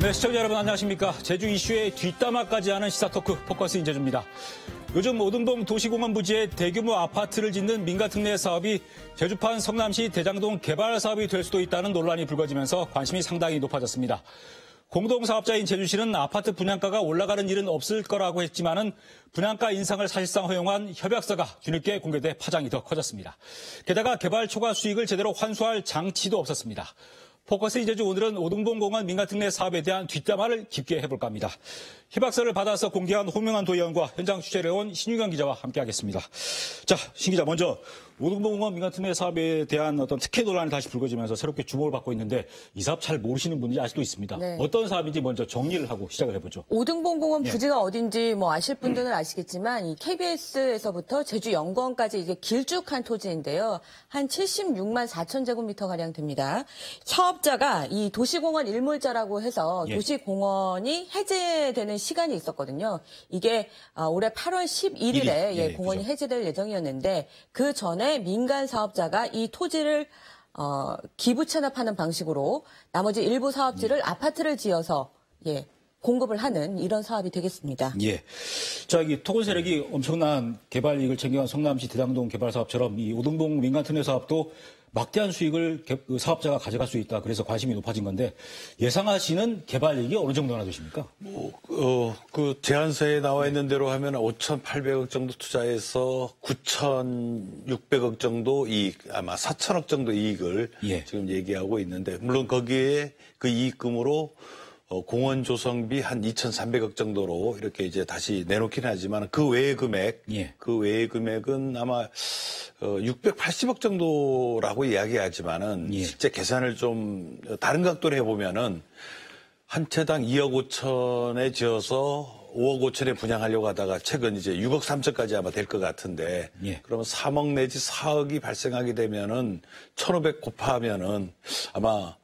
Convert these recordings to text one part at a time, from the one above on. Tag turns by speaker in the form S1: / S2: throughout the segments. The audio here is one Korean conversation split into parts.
S1: 네, 시청자 여러분 안녕하십니까. 제주 이슈의 뒷담화까지 하는 시사토크 포커스 인제주입니다. 요즘 오등동 도시공원 부지에 대규모 아파트를 짓는 민가특례 사업이 제주판 성남시 대장동 개발 사업이 될 수도 있다는 논란이 불거지면서 관심이 상당히 높아졌습니다. 공동사업자인 제주시는 아파트 분양가가 올라가는 일은 없을 거라고 했지만은 분양가 인상을 사실상 허용한 협약서가 뒤늦게 공개돼 파장이 더 커졌습니다. 게다가 개발 초과 수익을 제대로 환수할 장치도 없었습니다. 포커스 인제주 오늘은 오등봉공원 민가특례 사업에 대한 뒷담화를 깊게 해볼까 합니다. 협약서를 받아서 공개한 홍명환 도의원과 현장 취재를 해온 신유경 기자와 함께하겠습니다. 자, 신 기자 먼저 오등봉공원 민가특례 사업에 대한 어떤 특혜 논란이 다시 불거지면서 새롭게 주목을 받고 있는데 이 사업 잘 모르시는 분들이 아직도 있습니다. 네. 어떤 사업인지 먼저 정리를 하고 시작을 해보죠.
S2: 오등봉공원 부지가 어딘지 아실 분들은 아시겠지만 이 KBS에서부터 제주연구원까지 이게 길쭉한 토지인데요. 한 76만 4천 제곱미터 가량 됩니다. 사업자가 이 도시공원 일몰자라고 해서 도시공원이 해제되는 시간이 있었거든요. 이게 올해 8월 11일에 공원이 그렇죠. 해제될 예정이었는데 그 전에 민간 사업자가 이 토지를 기부 체납하는 방식으로 나머지 일부 사업지를 아파트를 지어서 공급을 하는 이런 사업이 되겠습니다.
S1: 예. 자, 이 토건 세력이 엄청난 개발 이익을 챙겨간 성남시 대장동 개발 사업처럼 이 오등봉 민간특례 사업도 막대한 수익을 사업자가 가져갈 수 있다. 그래서 관심이 높아진 건데 예상하시는 개발 이익이 어느 정도나 되십니까?
S3: 그 제안서에 나와 있는 대로 하면 5,800억 정도 투자해서 9,600억 정도 이익, 아마 4,000억 정도 이익을 지금 얘기하고 있는데 물론 거기에 그 이익금으로 공원 조성비 한 2,300억 정도로 이렇게 이제 다시 내놓긴 하지만 그 외의 금액은 아마 680억 정도라고 이야기하지만은 실제 계산을 좀 다른 각도로 해보면은 한 채당 2억 5천에 지어서 5억 5천에 분양하려고 하다가 최근 이제 6억 3천까지 아마 될 것 같은데 그러면 3억 내지 4억이 발생하게 되면은 1,500 곱하면은 아마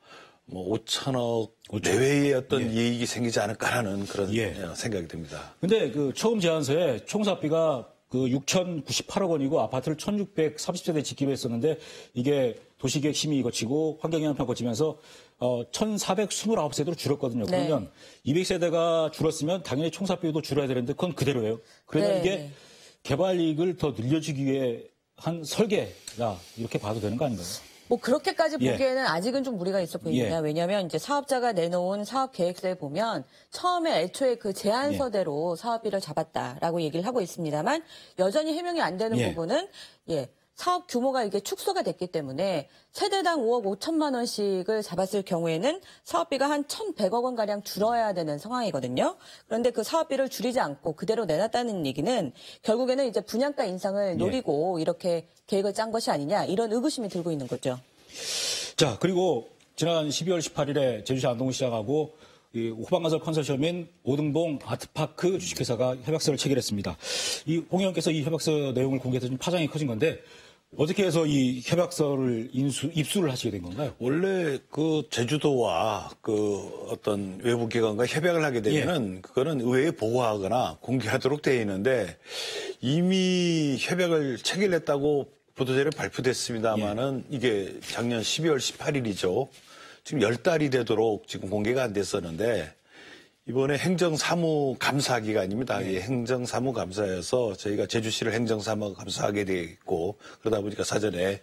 S3: 5천억 내외의 어떤 이익이 생기지 않을까라는 그런 생각이 듭니다.
S1: 근데 그 처음 제안서에 총 사업비가 그 6,098억 원이고 아파트를 1,630세대 짓기로 했었는데 이게 도시계획 심의 거치고 환경영향평 거치면서 1,429세대로 줄었거든요. 그러면 200세대가 줄었으면 당연히 총 사업비도 줄어야 되는데 그건 그대로예요. 그러면 이게 개발 이익을 더 늘려주기 위해 한 설계다 이렇게 봐도 되는 거 아닌가요?
S2: 그렇게까지 보기에는 아직은 좀 무리가 있어 보입니다. 왜냐하면 이제 사업자가 내놓은 사업 계획서에 보면 처음에 애초에 그 제안서대로 사업비를 잡았다라고 얘기를 하고 있습니다만 여전히 해명이 안 되는 부분은 사업 규모가 이게 축소가 됐기 때문에 세대당 5억 5천만 원씩을 잡았을 경우에는 사업비가 한 1,100억 원가량 줄어야 되는 상황이거든요. 그런데 그 사업비를 줄이지 않고 그대로 내놨다는 얘기는 결국에는 이제 분양가 인상을 노리고 이렇게 계획을 짠 것이 아니냐 이런 의구심이 들고 있는 거죠.
S1: 자, 그리고 지난 12월 18일에 제주시 안동시장하고 이 호방건설 컨소시엄인 오등봉 아트파크 주식회사가 협약서를 체결했습니다. 이 홍 의원께서 이 협약서 내용을 공개해서 좀 파장이 커진 건데 어떻게 해서 이 협약서를 입수를 하시게 된 건가요?
S3: 원래 그 제주도와 그 어떤 외부 기관과 협약을 하게 되면은 그거는 의회에 보고하거나 공개하도록 되어 있는데 이미 협약을 체결했다고 보도자료 발표됐습니다만은 이게 작년 12월 18일이죠. 지금 10달이 되도록 지금 공개가 안 됐었는데 이번에 행정사무감사기간입니다. 행정사무감사여서 저희가 제주시를 행정사무감사하게 돼 있고 그러다 보니까 사전에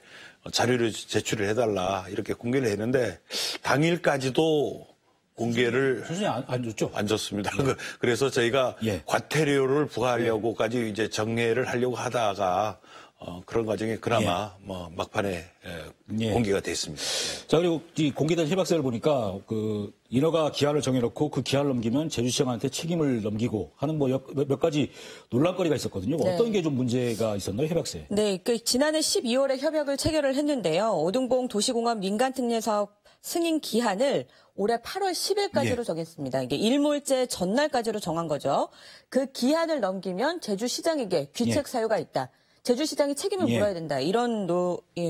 S3: 자료를 제출을 해달라 이렇게 공개를 했는데 당일까지도 공개를
S1: 안 줬죠?
S3: 안 줬습니다. 그래서 저희가 과태료를 부과하려고까지 이제 정례를 하려고 하다가 그런 과정에 그나마 막판에 공개가 됐습니다.
S1: 자, 그리고 이 공개된 협약서를 보니까 그 인허가 기한을 정해놓고 그 기한을 넘기면 제주시장한테 책임을 넘기고 하는 몇 가지 논란거리가 있었거든요. 어떤 게 좀 문제가 있었나요, 협약서에?
S2: 네, 지난해 12월에 협약을 체결을 했는데요. 오등봉 도시공원 민간특례 사업 승인 기한을 올해 8월 10일까지로 정했습니다. 이게 일몰제 전날까지로 정한 거죠. 그 기한을 넘기면 제주시장에게 귀책 사유가 있다. 제주시장이 책임을 물어야 된다. 이런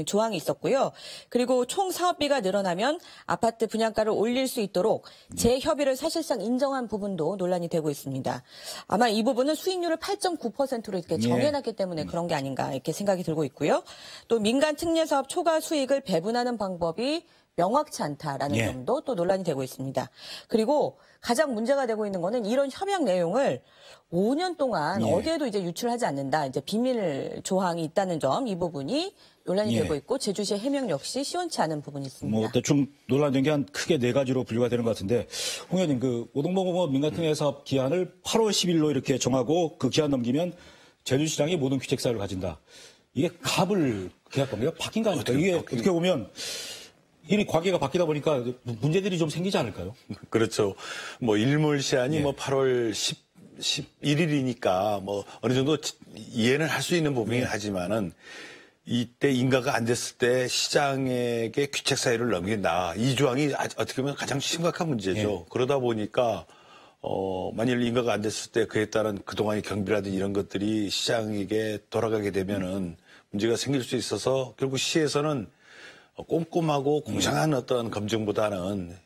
S2: 조항이 있었고요. 그리고 총 사업비가 늘어나면 아파트 분양가를 올릴 수 있도록 재협의를 사실상 인정한 부분도 논란이 되고 있습니다. 아마 이 부분은 수익률을 8.9%로 이렇게 정해놨기 때문에 그런 게 아닌가 이렇게 생각이 들고 있고요. 또 민간 특례 사업 초과 수익을 배분하는 방법이 명확치 않다라는
S1: 예.
S2: 점도 또 논란이 되고 있습니다. 그리고 가장 문제가 되고 있는 거는 이런 협약 내용을 5년 동안
S1: 예.
S2: 어디에도 이제 유출하지 않는다. 이제 비밀 조항이 있다는 점, 이 부분이 논란이
S1: 예.
S2: 되고 있고 제주시의 해명 역시 시원치 않은 부분이 있습니다.
S1: 뭐 대충 논란된 게 한 크게 4가지로 분류가 되는 것 같은데 홍 의원님 그 오동봉공원 민간특례 사업 기한을 8월 10일로 이렇게 정하고 그 기한 넘기면 제주시장이 모든 귀책사를 가진다. 이게 갑을 계약 관계가 바뀐 거 아닙니까? 이게 어떻게 보면 이 관계가 바뀌다 보니까 문제들이 좀 생기지 않을까요?
S3: 그렇죠. 뭐 일몰 시한이
S1: 예.
S3: 뭐 8월 11일이니까 뭐 어느 정도 이해는 할 수 있는 부분이긴 하지만은 이때 인가가 안 됐을 때 시장에게 귀책 사유를 넘긴다. 이 조항이 어떻게 보면 가장 심각한 문제죠.
S1: 예.
S3: 그러다 보니까 만일 인가가 안 됐을 때 그에 따른 그동안의 경비라든지 이런 것들이 시장에게 돌아가게 되면은 문제가 생길 수 있어서 결국 시에서는 꼼꼼하고 공정한 어떤 검증보다는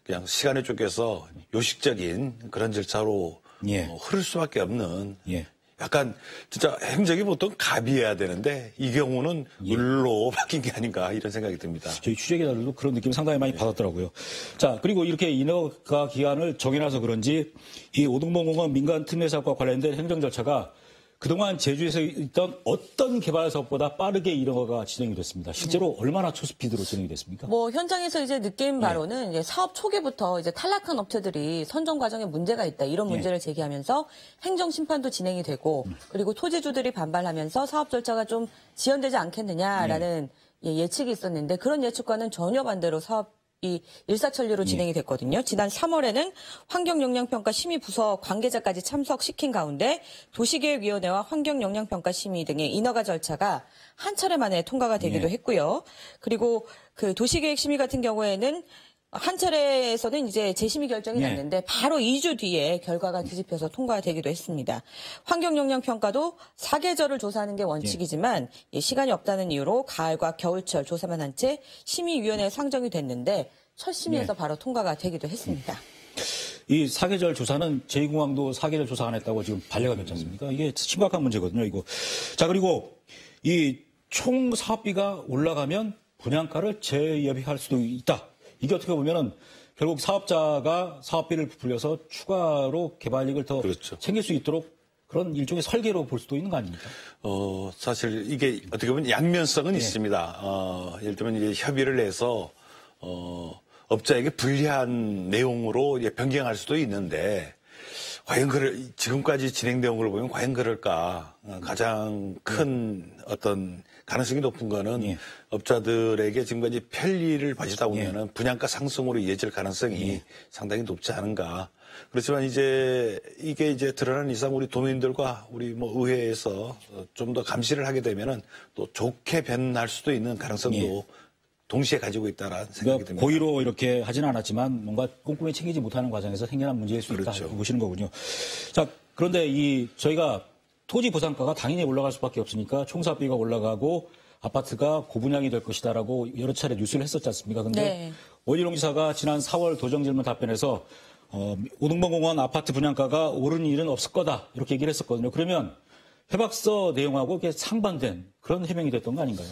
S3: 그냥 시간을 쫓겨서 요식적인 그런 절차로
S1: 예.
S3: 흐를 수밖에 없는
S1: 예.
S3: 약간 진짜 행적이 보통 갑이어야 되는데 이 경우는 을로 바뀐 게 아닌가 이런 생각이 듭니다.
S1: 저희 취재기자들도 그런 느낌 상당히 많이 받았더라고요. 자, 그리고 이렇게 인허가 기한을 정해놔서 그런지 이 오동봉공원 민간특례 사업과 관련된 행정 절차가 그동안 제주에서 있던 어떤 개발 사업보다 빠르게 인허가가 진행이 됐습니다. 실제로 얼마나 초스피드로 진행이 됐습니까?
S2: 뭐 현장에서 이제 느낀 바로는 이제 사업 초기부터 이제 탈락한 업체들이 선정 과정에 문제가 있다 이런 문제를 제기하면서 행정 심판도 진행이 되고 그리고 토지주들이 반발하면서 사업 절차가 좀 지연되지 않겠느냐라는 예측이 있었는데 그런 예측과는 전혀 반대로 사업이 일사천리로 진행이 됐거든요. 지난 3월에는 환경영향평가 심의부서 관계자까지 참석시킨 가운데 도시계획위원회와 환경영향평가심의 등의 인허가 절차가 한 차례 만에 통과가 되기도 했고요. 그리고 그 도시계획심의 같은 경우에는 한 차례에서는 이제 재심의 결정이 났는데 바로 2주 뒤에 결과가 뒤집혀서 통과가 되기도 했습니다. 환경영향평가도 사계절을 조사하는 게 원칙이지만 시간이 없다는 이유로 가을과 겨울철 조사만 한 채 심의위원회에 상정이 됐는데 첫 심의에서 바로 통과가 되기도 했습니다.
S1: 이 사계절 조사는 제2공항도 사계절 조사 안 했다고 지금 반려가 됐지 않습니까? 이게 심각한 문제거든요, 이거. 자, 그리고 이 총 사업비가 올라가면 분양가를 재협의할 수도 있다. 이게 어떻게 보면은 결국 사업자가 사업비를 부풀려서 추가로 개발이익을 더
S3: 그렇죠.
S1: 챙길 수 있도록 그런 일종의 설계로 볼 수도 있는 거 아닙니까?
S3: 사실 이게 어떻게 보면 양면성은 있습니다. 예를 들면 이제 협의를 해서 업자에게 불리한 내용으로 변경할 수도 있는데 과연 지금까지 진행되어 온 걸 보면 과연 그럴까? 가장 큰 어떤 가능성이 높은 거는 업자들에게 지금까지 편리를 봐주다 보면은 분양가 상승으로 이어질 가능성이 상당히 높지 않은가. 그렇지만 이제 이게 이제 드러난 이상 우리 도민들과 우리 뭐 의회에서 좀 더 감시를 하게 되면은 또 좋게 변할 수도 있는 가능성도 동시에 가지고 있다라는 생각이 듭니다.
S1: 고의로 이렇게 하지는 않았지만 뭔가 꼼꼼히 챙기지 못하는 과정에서 생겨난 문제일 수 있다.
S3: 그렇죠.
S1: 보시는 거군요. 자, 그런데 저희가 토지 보상가가 당연히 올라갈 수밖에 없으니까 총사업비가 올라가고 아파트가 고분양이 될 것이다라고 여러 차례 뉴스를 했었지 않습니까? 근데 원희룡 지사가 지난 4월 도정질문 답변에서 오동봉공원 아파트 분양가가 오르는 일은 없을 거다 이렇게 얘기를 했었거든요. 그러면 협약서 내용하고 이게 상반된 그런 해명이 됐던 거 아닌가요?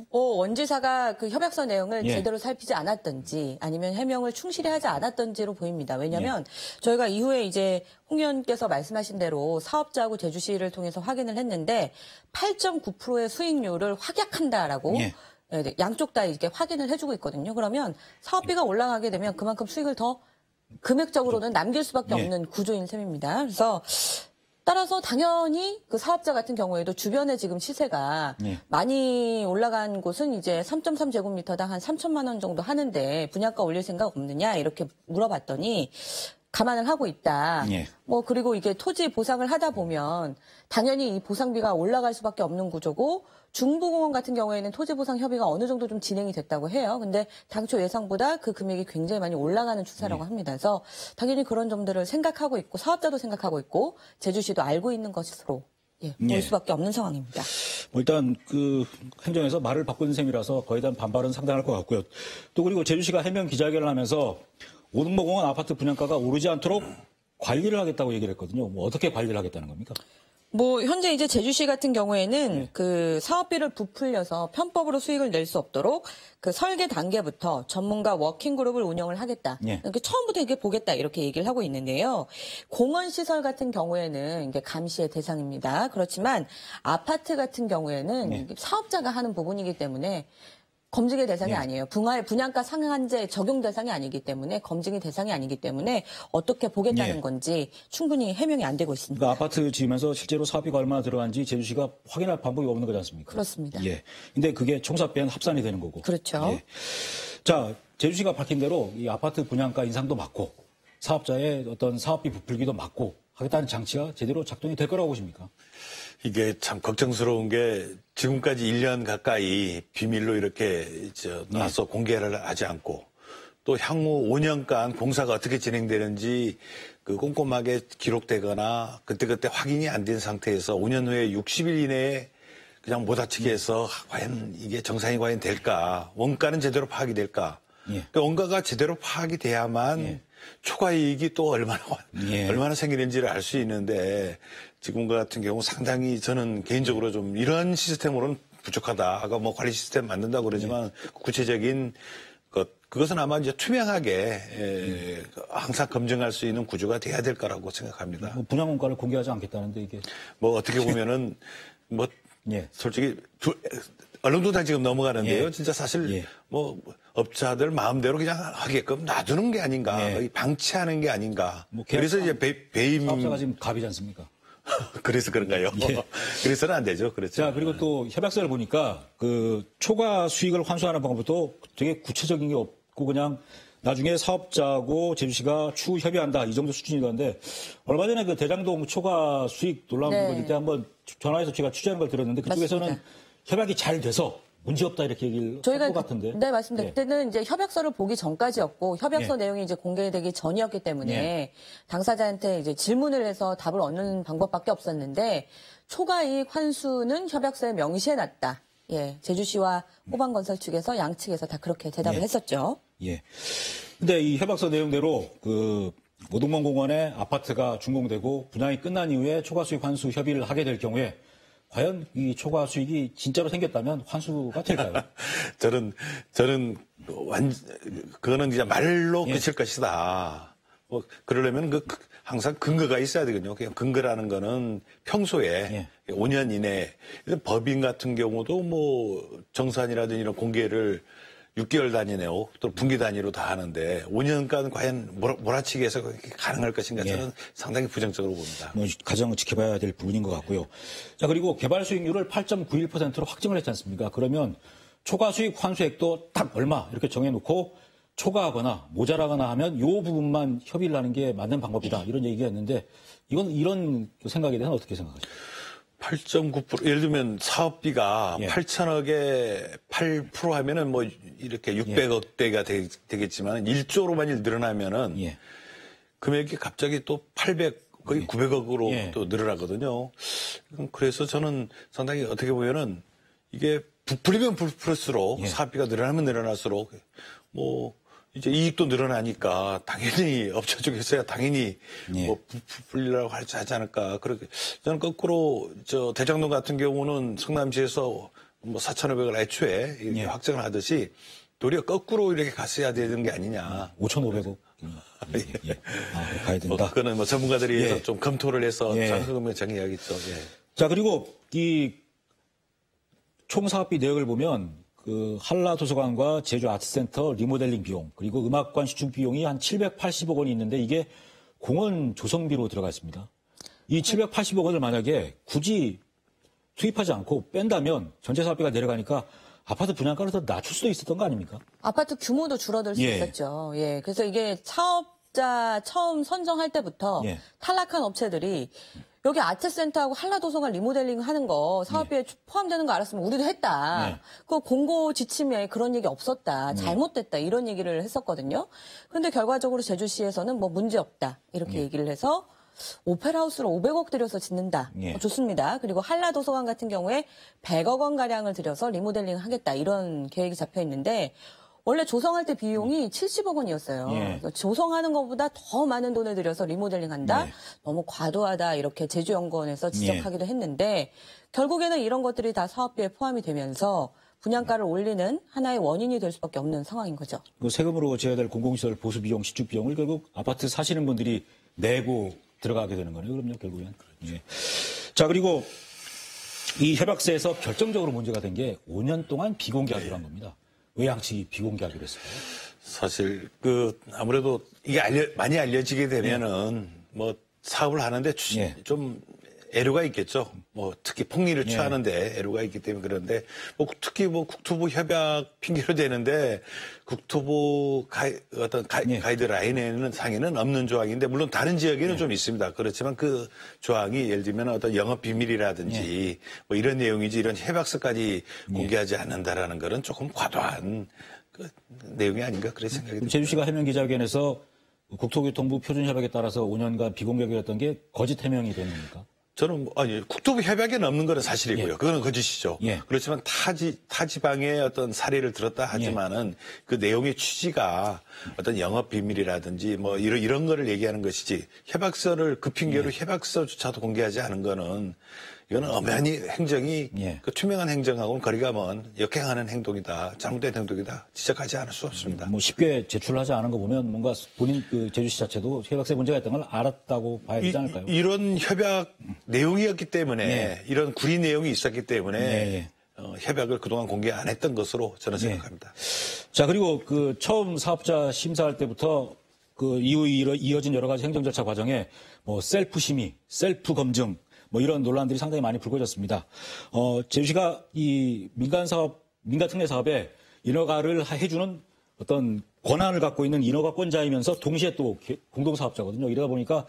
S2: 원지사가 그 협약서 내용을 제대로 살피지 않았던지 아니면 해명을 충실히 하지 않았던지로 보입니다. 왜냐하면 저희가 이후에 이제 홍 의원께서 말씀하신 대로 사업자하고 제주시를 통해서 확인을 했는데 8.9%의 수익률을 확약한다라고 양쪽 다 이렇게 확인을 해주고 있거든요. 그러면 사업비가 올라가게 되면 그만큼 수익을 더 금액적으로는 남길 수밖에 없는 구조인 셈입니다. 그래서 따라서 당연히 그 사업자 같은 경우에도 주변에 지금 시세가 많이 올라간 곳은 이제 3.3제곱미터당 한 3천만 원 정도 하는데 분양가 올릴 생각 없느냐 이렇게 물어봤더니 감안을 하고 있다. 뭐 그리고 이게 토지 보상을 하다 보면 당연히 이 보상비가 올라갈 수밖에 없는 구조고 중부공원 같은 경우에는 토지 보상 협의가 어느 정도 좀 진행이 됐다고 해요. 근데 당초 예상보다 그 금액이 굉장히 많이 올라가는 추세라고 합니다. 그래서 당연히 그런 점들을 생각하고 있고 사업자도 생각하고 있고 제주시도 알고 있는 것으로 볼 수밖에 없는 상황입니다.
S1: 일단 그 행정에서 말을 바꾸는 셈이라서 거에 대한 반발은 상당할 것 같고요. 또 그리고 제주시가 해명 기자회견을 하면서 오동봉공원 아파트 분양가가 오르지 않도록 관리를 하겠다고 얘기를 했거든요. 뭐 어떻게 관리를 하겠다는 겁니까?
S2: 뭐 현재 이제 제주시 같은 경우에는 그 사업비를 부풀려서 편법으로 수익을 낼 수 없도록 그 설계 단계부터 전문가 워킹 그룹을 운영을 하겠다. 그러니까 처음부터 이렇게 보겠다 이렇게 얘기를 하고 있는데요. 공원 시설 같은 경우에는 이게 감시의 대상입니다. 그렇지만 아파트 같은 경우에는 사업자가 하는 부분이기 때문에 검증의 대상이 아니에요. 분양가 상한제 적용 대상이 아니기 때문에 검증의 대상이 아니기 때문에 어떻게 보겠다는 건지 충분히 해명이 안 되고 있습니다.
S1: 그러니까 아파트 지으면서 실제로 사업비가 얼마나 들어간지 제주시가 확인할 방법이 없는 거지 않습니까?
S2: 그렇습니다.
S1: 예. 근데 그게 총사비엔 합산이 되는 거고.
S2: 그렇죠.
S1: 예. 자, 제주시가 밝힌 대로 이 아파트 분양가 인상도 맞고 사업자의 어떤 사업비 부풀기도 맞고 하겠다는 장치가 제대로 작동이 될 거라고 보십니까?
S3: 이게 참 걱정스러운 게 지금까지 1년 가까이 비밀로 이렇게 나서 공개를 하지 않고 또 향후 5년간 공사가 어떻게 진행되는지 그 꼼꼼하게 기록되거나 그때그때 확인이 안 된 상태에서 5년 후에 60일 이내에 그냥 못 다치게 해서 과연 이게 정상이 과연 될까? 원가는 제대로 파악이 될까? 그러니까 원가가 제대로 파악이 돼야만 초과 이익이 또 얼마나 생기는지를 알 수 있는데 지금 같은 경우 상당히 저는 개인적으로 좀 이런 시스템으로는 부족하다. 아까 뭐 관리 시스템 만든다고 그러지만 구체적인 그것은 아마 이제 투명하게 항상 검증할 수 있는 구조가 돼야 될 거라고 생각합니다.
S1: 뭐 분양 원가를 공개하지 않겠다는데 이게
S3: 뭐 어떻게 보면은 뭐 솔직히 언론도 다 지금 넘어가는데요. 진짜 사실 뭐 업자들 마음대로 그냥 하게끔 놔두는 게 아닌가, 방치하는 게 아닌가.
S1: 뭐
S3: 그래서 이제 배임
S1: 사업자가 지금 갑이지 않습니까?
S3: 그래서 그런가요? 그래서는 안 되죠. 그렇죠.
S1: 자, 그리고 또 협약서를 보니까 그 초과 수익을 환수하는 방법도 되게 구체적인 게 없고 그냥 나중에 사업자하고 제주시가 추후 협의한다 이 정도 수준이던데 얼마 전에 그 대장동 초과 수익 논란 벌어질 때 한번 전화해서 제가 취재한 걸 들었는데 그쪽에서는
S2: 맞습니다.
S1: 협약이 잘 돼서 문제 없다 이렇게 얘기를 한 것 같은데.
S2: 네, 맞습니다. 그때는 이제 협약서를 보기 전까지였고 협약서 내용이 이제 공개되기 전이었기 때문에 당사자한테 이제 질문을 해서 답을 얻는 방법밖에 없었는데 초과이익 환수는 협약서에 명시해놨다. 제주시와 호반건설 측에서 양측에서 다 그렇게 대답을 했었죠.
S1: 근데 이 협약서 내용대로 그 오동봉 공원에 아파트가 준공되고 분양이 끝난 이후에 초과 수익 환수 협의를 하게 될 경우에 과연 이 초과 수익이 진짜로 생겼다면 환수가 될까요?
S3: 저는 그거는 그냥 말로 끝일 것이다. 뭐 그러려면 항상 근거가 있어야 되거든요. 그냥 근거라는 거는 평소에 5년 이내 법인 같은 경우도 뭐 정산이라든지 이런 공개를 6개월 단위네요. 또 분기 단위로 다 하는데 5년간 과연 몰아치기 해서 가능할 것인가 저는 상당히 부정적으로 봅니다.
S1: 뭐 가장 지켜봐야 될 부분인 것 같고요. 자, 그리고 개발 수익률을 8.91%로 확정을 했지 않습니까? 그러면 초과 수익 환수액도 딱 얼마 이렇게 정해놓고 초과하거나 모자라거나 하면 이 부분만 협의를 하는 게 맞는 방법이다. 이런 얘기가 있는데 이런 생각에 대해서는 어떻게 생각하십니까?
S3: 8.9% 예를 들면 사업비가 8천억에 8% 하면은 뭐 이렇게 600억대가 되겠지만 1조로 만일 늘어나면은 금액이 갑자기 또 800 거의 900억으로 또 늘어나거든요. 그래서 저는 상당히 어떻게 보면은 이게 부풀리면 부풀릴수록 사업비가 늘어나면 늘어날수록 뭐 이제 이익도 늘어나니까 당연히 업체 쪽에서야 당연히 뭐 부풀리려고 하지 않을까. 그렇게 저는 거꾸로 대장동 같은 경우는 성남시에서 뭐 4,500을 애초에 이렇게 확정을 하듯이 도리어 거꾸로 이렇게 갔어야 되는 게 아니냐.
S1: 5,500억. 가야 된다.
S3: 그거는 뭐 전문가들이 해서 좀 검토를 해서 장소금을 정해야겠죠.
S1: 자, 그리고 이 총 사업비 내역을 보면 그 한라도서관과 제주아트센터 리모델링 비용 그리고 음악관 시축 비용이 한 780억 원이 있는데 이게 공원 조성비로 들어가 있습니다. 이 780억 원을 만약에 굳이 투입하지 않고 뺀다면 전체 사업비가 내려가니까 아파트 분양가를 더 낮출 수도 있었던 거 아닙니까?
S2: 아파트 규모도 줄어들 수 있었죠. 그래서 이게 사업자 처음 선정할 때부터 탈락한 업체들이 여기 아트센터하고 한라도서관 리모델링 하는 거 사업비에 포함되는 거 알았으면 우리도 했다. 그 공고 지침에 그런 얘기 없었다. 잘못됐다. 이런 얘기를 했었거든요. 그런데 결과적으로 제주시에서는 뭐 문제 없다. 이렇게 얘기를 해서 오페라하우스를 500억 들여서 짓는다. 좋습니다. 그리고 한라도서관 같은 경우에 100억 원 가량을 들여서 리모델링 하겠다. 이런 계획이 잡혀 있는데 원래 조성할 때 비용이 70억 원이었어요.
S1: 예.
S2: 조성하는 것보다 더 많은 돈을 들여서 리모델링한다?
S1: 예.
S2: 너무 과도하다 이렇게 제주연구원에서 지적하기도 했는데 결국에는 이런 것들이 다 사업비에 포함이 되면서 분양가를 올리는 하나의 원인이 될 수밖에 없는 상황인 거죠.
S1: 그 세금으로 지어야 될 공공시설 보수 비용, 시축 비용을 결국 아파트 사시는 분들이 내고 들어가게 되는 거네요. 그럼요, 결국엔. 예. 자, 그리고 이 협약서에서 결정적으로 문제가 된 게 5년 동안 비공개하기로 한 겁니다. 왜 양측이 비공개하기로 했을까요?
S3: 사실 아무래도 이게 많이 알려지게 되면은 뭐 사업을 하는데 좀 애로가 있겠죠. 뭐 특히 폭리를 취하는데 애로가 있기 때문에 그런데 뭐 특히 뭐 국토부 협약 핑계로 되는데 국토부 가이드라인에는 상에는 없는 조항인데 물론 다른 지역에는 좀 있습니다. 그렇지만 그 조항이 예를 들면 어떤 영업 비밀이라든지 뭐 이런 내용이지 이런 협약서까지 공개하지 않는다라는 거는 조금 과도한 그 내용이 아닌가 그런 생각이 듭니다.
S1: 제주시가 해명 기자회견에서 국토교통부 표준협약에 따라서 5년간 비공개하기로 게 거짓 해명이 된 겁니까?
S3: 저는 국토부 협약에 없는 거는 사실이고요. 그거는 거짓이죠. 그렇지만 타지방의 어떤 사례를 들었다 하지만은 그 내용의 취지가 어떤 영업 비밀이라든지 뭐 이런 거를 얘기하는 것이지 협약서를 그 핑계로 협약서조차도 공개하지 않은 거는 이거는 엄연히 행정이 그 투명한 행정하고는 거리가 먼 역행하는 행동이다, 잘못된 행동이다 지적하지 않을 수 없습니다.
S1: 뭐 쉽게 제출하지 않은 거 보면 뭔가 본인 그 제주시 자체도 협약서에 문제가 있던 걸 알았다고 봐야 되지 않을까요?
S3: 이런 협약 내용이었기 때문에 이런 구리 내용이 있었기 때문에 협약을 그동안 공개 안 했던 것으로 저는 생각합니다.
S1: 자, 그리고 그 처음 사업자 심사할 때부터 그 이후 이어진 여러 가지 행정 절차 과정에 뭐 셀프 심의, 셀프 검증 뭐 이런 논란들이 상당히 많이 불거졌습니다. 제주시가 이 민간특례 사업에 인허가를 해주는 어떤 권한을 갖고 있는 인허가권자이면서 동시에 또 공동사업자거든요. 이러다 보니까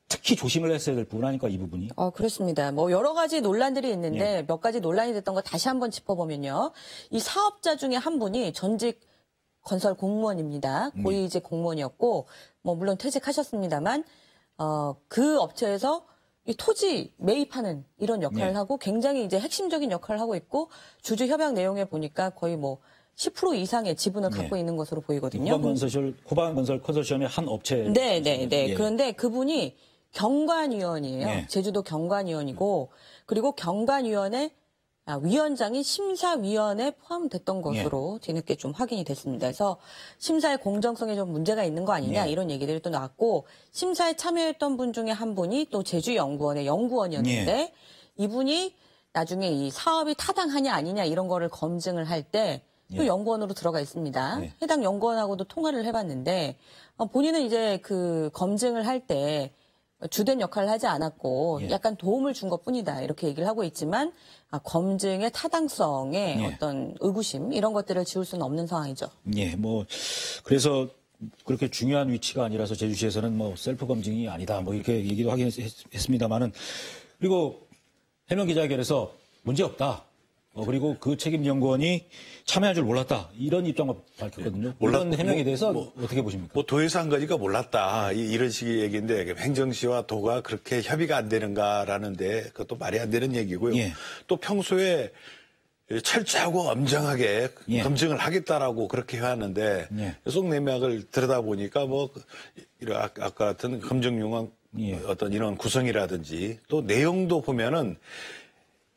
S1: 특히 조심을 했어야 될 부분 아닐까, 이 부분이?
S2: 그렇습니다. 뭐 여러 가지 논란들이 있는데 몇 가지 논란이 됐던 거 다시 한번 짚어보면요. 이 사업자 중에 한 분이 전직 건설 공무원입니다. 고위이직 공무원이었고, 뭐 물론 퇴직하셨습니다만, 그 업체에서 이 토지 매입하는 이런 역할을 하고 굉장히 이제 핵심적인 역할을 하고 있고 주주 협약 내용에 보니까 거의 뭐 10% 이상의 지분을 갖고 있는 것으로 보이거든요.
S1: 호반건설 컨소시엄의 한 업체.
S2: 네. 그런데 그분이 경관위원이에요. 제주도 경관위원이고 그리고 경관위원회 위원장이 심사위원회에 포함됐던 것으로 뒤늦게 좀 확인이 됐습니다. 그래서 심사의 공정성에 좀 문제가 있는 거 아니냐 이런 얘기들이 또 나왔고 심사에 참여했던 분 중에 한 분이 또 제주연구원의 연구원이었는데 이분이 나중에 이 사업이 타당하냐 아니냐 이런 거를 검증을 할 때 또 연구원으로 들어가 있습니다. 해당 연구원하고도 통화를 해봤는데 본인은 이제 그 검증을 할 때 주된 역할을 하지 않았고 약간 도움을 준 것뿐이다 이렇게 얘기를 하고 있지만 검증의 타당성에 어떤 의구심 이런 것들을 지울 수는 없는 상황이죠.
S1: 뭐 그래서 그렇게 중요한 위치가 아니라서 제주시에서는 뭐 셀프 검증이 아니다 뭐 이렇게 얘기도 하긴 했습니다만은 그리고 해명 기자회견에서 문제 없다. 그리고 그 책임 연구원이 참여할 줄 몰랐다. 이런 입장을 밝혔거든요. 이런 해명에 대해서 어떻게 보십니까?
S3: 도에서 한 거니까 몰랐다. 이런 식의 얘기인데 행정시와 도가 그렇게 협의가 안 되는가라는데 그것도 말이 안 되는 얘기고요. 또 평소에 철저하고 엄정하게 검증을 하겠다라고 그렇게 해왔는데 속내막을 들여다보니까 뭐 아까 같은 검증용한 어떤 이런 구성이라든지 또 내용도 보면은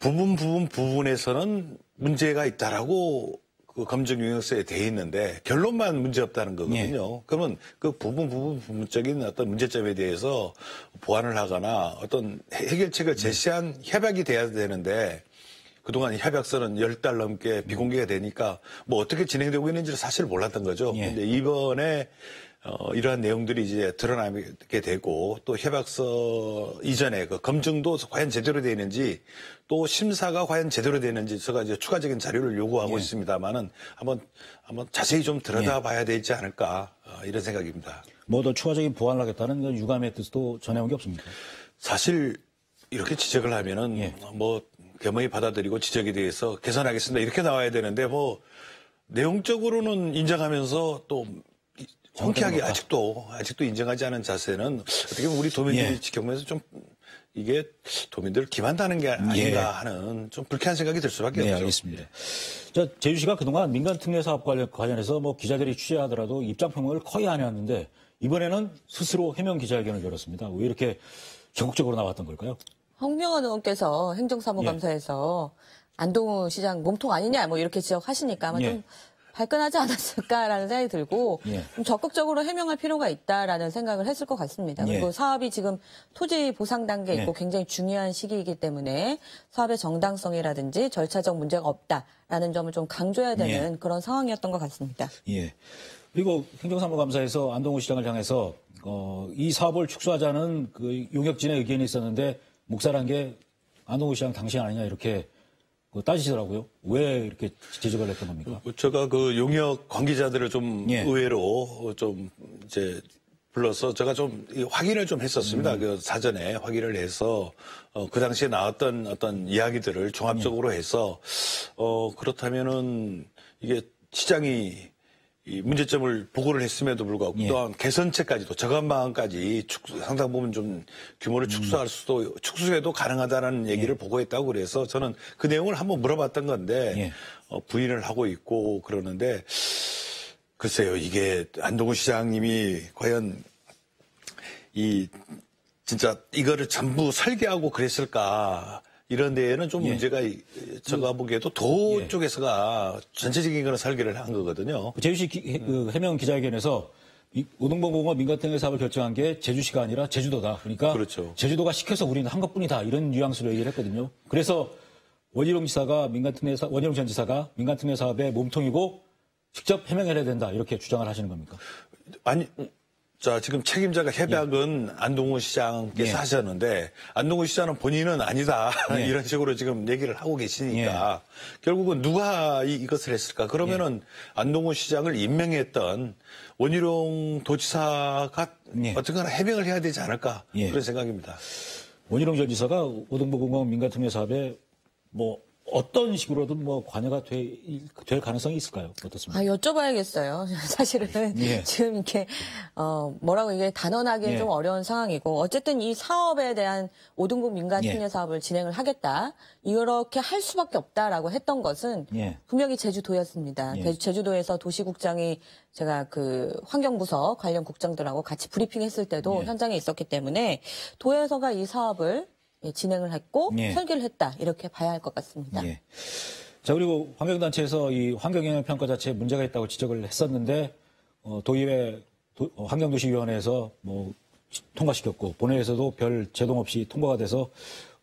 S3: 부분에서는 문제가 있다라고 그 검증 용역서에 돼 있는데 결론만 문제 없다는 거거든요. 그러면 그 부분적인 어떤 문제점에 대해서 보완을 하거나 어떤 해결책을 제시한 협약이 돼야 되는데 그동안 협약서는 10달 넘게 비공개가 되니까 뭐 어떻게 진행되고 있는지를 사실 몰랐던 거죠. 근데 이번에 이러한 내용들이 이제 드러나게 되고 또 협약서 이전에 그 검증도 과연 제대로 되어 있는지 또 심사가 과연 제대로 되는지 제가 이제 추가적인 자료를 요구하고 있습니다만은 한번 자세히 좀 들여다봐야 되지 않을까 이런 생각입니다.
S1: 뭐 더 추가적인 보완을 하겠다는 건 유감의 뜻도 전해온 게 없습니까?
S3: 사실 이렇게 지적을 하면은 뭐 겸허히 받아들이고 지적에 대해서 개선하겠습니다 이렇게 나와야 되는데 뭐 내용적으로는 인정하면서 또 흔쾌하게 아직도 인정하지 않은 자세는 어떻게 보면 우리 도민들이 지켜보면서 좀 이게 도민들을 기만다는 게 아닌가 하는 좀 불쾌한 생각이 들 수밖에 없죠.
S1: 네, 알겠습니다. 자, 제주시가 그동안 민간 특례 사업 관련해서 뭐 기자들이 취재하더라도 입장 표명을 거의 안 해왔는데 이번에는 스스로 해명 기자회견을 열었습니다. 왜 이렇게 적극적으로 나왔던 걸까요?
S2: 황명안 의원께서 행정사무감사에서 안동우 시장 몸통 아니냐 뭐 이렇게 지적하시니까 아마 좀 발끈하지 않았을까라는 생각이 들고 좀 적극적으로 해명할 필요가 있다라는 생각을 했을 것 같습니다. 그리고 사업이 지금 토지 보상 단계에 있고 굉장히 중요한 시기이기 때문에 사업의 정당성이라든지 절차적 문제가 없다라는 점을 좀 강조해야 되는 그런 상황이었던 것 같습니다.
S1: 예. 그리고 행정사무감사에서 안동우 시장을 향해서 이 사업을 축소하자는 그 용역진의 의견이 있었는데 묵살한 게 안동우 시장 당신 아니냐 이렇게 따지시더라고요. 왜 이렇게 지적을 했던 겁니까?
S3: 제가 그 용역 관계자들을 좀 의외로 좀 이제 불러서 제가 좀 확인을 좀 했었습니다. 그 사전에 확인을 해서 그 당시에 나왔던 어떤 이야기들을 종합적으로 해서 그렇다면은 이게 시장이 이 문제점을 보고를 했음에도 불구하고 또한 개선책까지도 저감 방안까지 상당 부분 좀 규모를 축소해도 가능하다는 얘기를 보고했다고 그래서 저는 그 내용을 한번 물어봤던 건데 부인을 하고 있고 그러는데 글쎄요 이게 안동우 시장님이 과연 진짜 이거를 전부 설계하고 그랬을까? 이런 데에는 좀 문제가 제가 보기에도 도 쪽에서가 전체적인 그런 설계를 한 거거든요.
S1: 제주시 해명 기자회견에서 오동봉공업 민간특례 사업을 결정한 게 제주시가 아니라 제주도다. 그러니까 제주도가 시켜서 우리는 한 것뿐이다. 이런 뉘앙스로 얘기를 했거든요. 그래서 원희룡 전 지사가 민간특례 사업의 몸통이고 직접 해명을 해야 된다. 이렇게 주장을 하시는 겁니까?
S3: 아니. 자, 지금 책임자가 협약은 안동우 시장께서 하셨는데, 안동우 시장은 본인은 아니다. 이런 식으로 지금 얘기를 하고 계시니까, 결국은 누가 이것을 했을까? 그러면은 안동우 시장을 임명했던 원희룡 도지사가 어떻게나 해명을 해야 되지 않을까? 그런 생각입니다.
S1: 원희룡 전 지사가 오동보공업 민간특례 사업에 뭐, 어떤 식으로든 뭐 관여가 될 가능성이 있을까요? 어떻습니까?
S2: 여쭤봐야겠어요. 사실은 지금 이렇게 뭐라고 이게 단언하기는 좀 어려운 상황이고 어쨌든 이 사업에 대한 오동국 민간특례 사업을 진행을 하겠다. 이렇게 할 수밖에 없다라고 했던 것은 분명히 제주도였습니다. 제주도에서 도시국장이 제가 그 환경부서 관련 국장들하고 같이 브리핑했을 때도 현장에 있었기 때문에 도에서가 이 사업을 진행을 했고 설계를 했다 이렇게 봐야 할 것 같습니다.
S1: 자 그리고 환경단체에서 이 환경영향평가 자체에 문제가 있다고 지적을 했었는데 도의회 환경도시위원회에서 뭐 통과시켰고 본회의에서도 별 제동 없이 통과가 돼서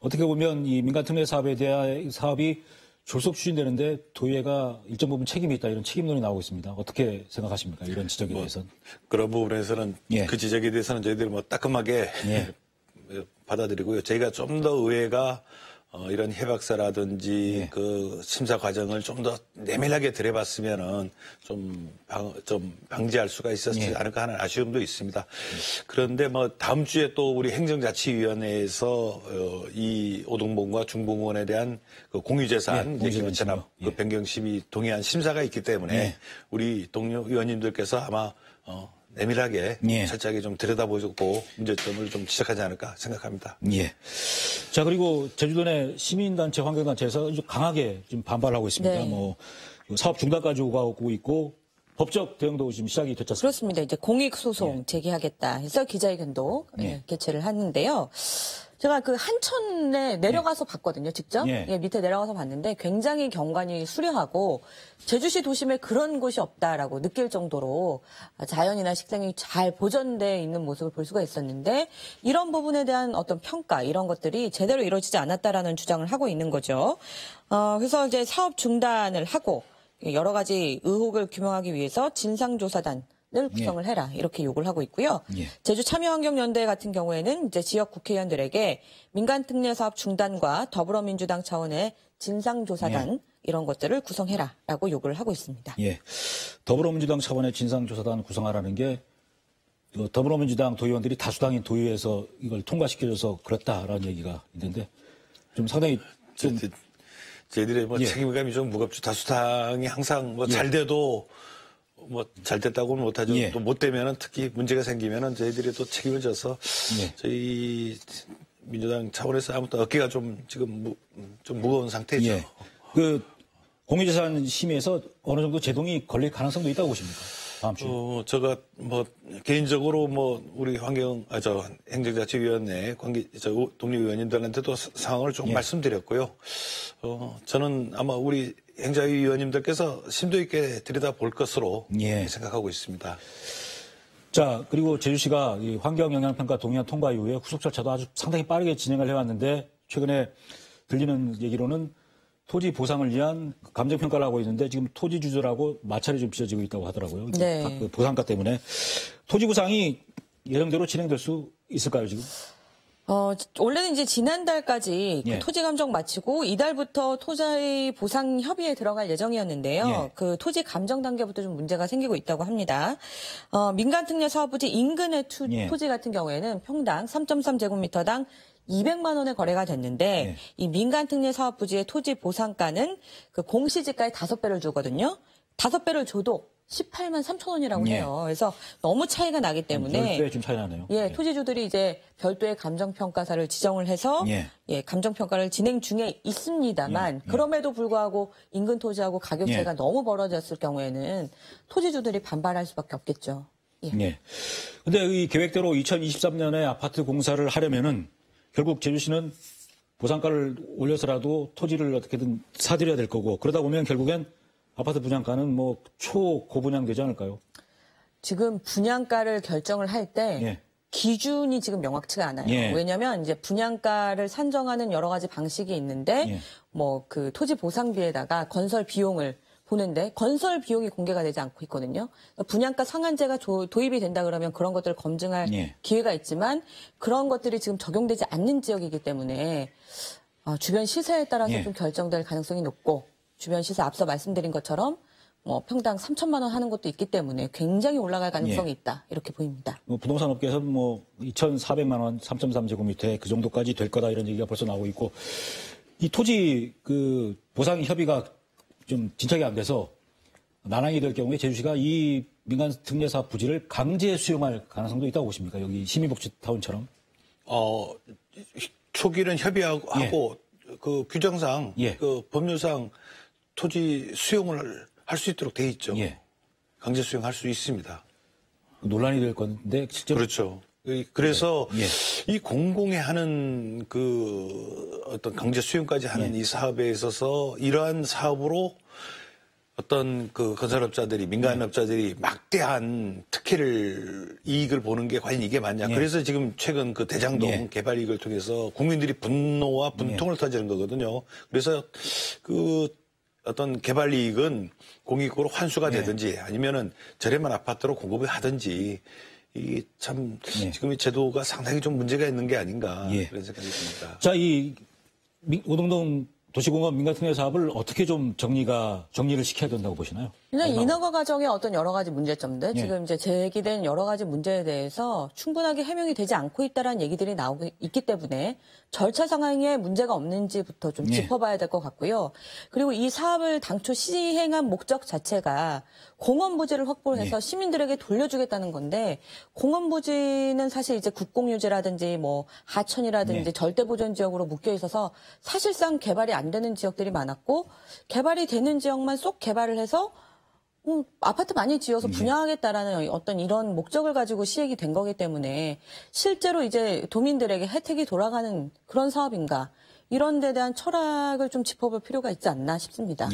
S1: 어떻게 보면 이 민간특례 사업에 대한 사업이 졸속 추진되는데 도의회가 일정 부분 책임이 있다 이런 책임론이 나오고 있습니다. 어떻게 생각하십니까? 이런 지적에 대해서는.
S3: 그런 부분에서는 그 지적에 대해서는 저희들이 뭐 따끔하게 받아들이고요. 저희가 좀 더 의회가 이런 협약서라든지 그 심사 과정을 좀 더 내밀하게 들여봤으면은 좀 방지할 수가 있었지 않을까 하는 아쉬움도 있습니다. 그런데 뭐 다음 주에 또 우리 행정자치위원회에서 이 오동봉과 중봉원에 대한 그 공유재산 전납 그 변경 심의 동의안 심사가 있기 때문에 우리 동료 의원님들께서 아마 내밀하게 철저하게 좀 들여다보고 문제점을 좀 지적하지 않을까 생각합니다.
S1: 자 그리고 제주도 내 시민단체, 환경단체에서 아주 강하게 지금 반발하고 있습니다. 뭐 사업 중단까지 오가고 있고 법적 대응도 지금 시작이 됐지 않습니까?
S2: 그렇습니다. 이제 공익소송 제기하겠다 해서 기자회견도 개최를 했는데요. 제가 그 한천에 내려가서 봤거든요, 직접. 밑에 내려가서 봤는데 굉장히 경관이 수려하고 제주시 도심에 그런 곳이 없다라고 느낄 정도로 자연이나 식생이 잘 보존되어 있는 모습을 볼 수가 있었는데 이런 부분에 대한 어떤 평가 이런 것들이 제대로 이루어지지 않았다라는 주장을 하고 있는 거죠. 그래서 이제 사업 중단을 하고 여러 가지 의혹을 규명하기 위해서 진상조사단 을 구성을 해라 이렇게 요구를 하고 있고요. 제주 참여환경연대 같은 경우에는 이제 지역 국회의원들에게 민간특례 사업 중단과 더불어민주당 차원의 진상조사단 이런 것들을 구성해라라고 요구를 하고 있습니다.
S1: 더불어민주당 차원의 진상조사단 구성하라는 게 더불어민주당 도의원들이 다수당인 도의회에서 이걸 통과시켜줘서 그렇다라는 얘기가 있는데 좀 상당히 좀
S3: 저희들의 뭐 책임감이 좀 무겁죠. 다수당이 항상 뭐 잘 돼도 뭐 잘 됐다고는 못하죠. 또 못 되면은 특히 문제가 생기면은 저희들이 또 책임을 져서 저희 민주당 차원에서 아무튼 어깨가 좀 지금 좀 무거운 상태죠.
S1: 예. 그 공유재산 심의에서 어느 정도 제동이 걸릴 가능성도 있다고 보십니까? 다음 주에.
S3: 제가 개인적으로 우리 행정자치위원회 독립위원님들한테도 상황을 좀 말씀드렸고요. 저는 아마 우리 행자위원님들께서 심도 있게 들여다볼 것으로 생각하고 있습니다.
S1: 자, 그리고 제주시가 이 환경영향평가 동의안 통과 이후에 후속 절차도 아주 상당히 빠르게 진행을 해왔는데 최근에 들리는 얘기로는 토지 보상을 위한 감정평가를 하고 있는데 지금 토지주들하고 마찰이 좀 빚어지고 있다고 하더라고요.
S2: 네.
S1: 그 보상가 때문에. 토지 보상이 예정대로 진행될 수 있을까요, 지금?
S2: 원래는 이제 지난달까지
S1: 예.
S2: 그 토지 감정 마치고 이달부터 토지 보상 협의에 들어갈 예정이었는데요.
S1: 예.
S2: 그 토지 감정 단계부터 좀 문제가 생기고 있다고 합니다. 민간특례 사업부지 인근의
S1: 예.
S2: 토지 같은 경우에는 평당 3.3제곱미터당 200만 원의 거래가 됐는데 이 민간특례 사업부지의 토지 보상가는 그 공시지가의 5배를 주거든요. 5배를 줘도 18만 3천 원이라고 해요. 그래서 너무 차이가 나기 때문에
S1: 10배 좀 차이 나네요.
S2: 토지주들이 이제 별도의 감정평가사를 지정을 해서 감정평가를 진행 중에 있습니다만 그럼에도 불구하고 인근 토지하고 가격 차이가 너무 벌어졌을 경우에는 토지주들이 반발할 수밖에 없겠죠.
S1: 예. 근데 이 계획대로 2023년에 아파트 공사를 하려면은 결국 제주시는 보상가를 올려서라도 토지를 어떻게든 사들여야 될 거고 그러다 보면 결국엔 아파트 분양가는 초고분양되지 않을까요?
S2: 지금 분양가를 결정을 할 때 기준이 지금 명확치가 않아요. 왜냐하면 이제 분양가를 산정하는 여러 가지 방식이 있는데 그 토지 보상비에다가 건설 비용을 보는데 건설 비용이 공개가 되지 않고 있거든요. 분양가 상한제가 도입이 된다 그러면 그런 것들을 검증할 기회가 있지만 그런 것들이 지금 적용되지 않는 지역이기 때문에 주변 시세에 따라서 좀 결정될 가능성이 높고 주변 시세 앞서 말씀드린 것처럼 평당 3천만 원 하는 것도 있기 때문에 굉장히 올라갈 가능성이 있다. 이렇게 보입니다.
S1: 부동산 업계에서는 2,400만 원, 3.3제곱미터에 그 정도까지 될 거다 이런 얘기가 벌써 나오고 있고 이 토지 그 보상 협의가 좀 진척이 안 돼서 난항이 될 경우에 제주시가 이 민간 특례사업 부지를 강제 수용할 가능성도 있다고 보십니까? 여기 시민복지타운처럼?
S3: 초기는 협의하고 그 규정상 그 법률상 토지 수용을 할 수 있도록 돼 있죠. 강제 수용할 수 있습니다.
S1: 논란이 될 건데 실제로
S3: 그렇죠. 그래서 이 공공에 하는 그 어떤 강제 수용까지 하는 이 사업에 있어서 이러한 사업으로 어떤 그 건설업자들이 민간업자들이 막대한 특혜를 이익을 보는 게 과연 이게 맞냐. 그래서 지금 최근 그 대장동 개발 이익을 통해서 국민들이 분노와 분통을 터지는 거거든요. 그래서 그 어떤 개발 이익은 공익으로 환수가 되든지 아니면은 저렴한 아파트로 공급을 하든지 이게 참 지금 이 제도가 상당히 좀 문제가 있는 게 아닌가 그런 생각이 듭니다.
S1: 자, 이 오동동 도시공업 민간특례 사업을 어떻게 좀 정리를 시켜야 된다고 보시나요?
S2: 그냥 인허가 과정의 어떤 여러 가지 문제점들, 지금 이제 제기된 여러 가지 문제에 대해서 충분하게 해명이 되지 않고 있다라는 얘기들이 나오고 있기 때문에 절차 상황에 문제가 없는지부터 좀 짚어봐야 될 것 같고요. 그리고 이 사업을 당초 시행한 목적 자체가 공원 부지를 확보해서 시민들에게 돌려주겠다는 건데 공원 부지는 사실 이제 국공유지라든지 하천이라든지 절대보전 지역으로 묶여 있어서 사실상 개발이 안 되는 지역들이 많았고 개발이 되는 지역만 쏙 개발을 해서 아파트 많이 지어서 분양하겠다라는 어떤 이런 목적을 가지고 시행이 된 거기 때문에 실제로 이제 도민들에게 혜택이 돌아가는 그런 사업인가 이런 데 대한 철학을 좀 짚어볼 필요가 있지 않나 싶습니다.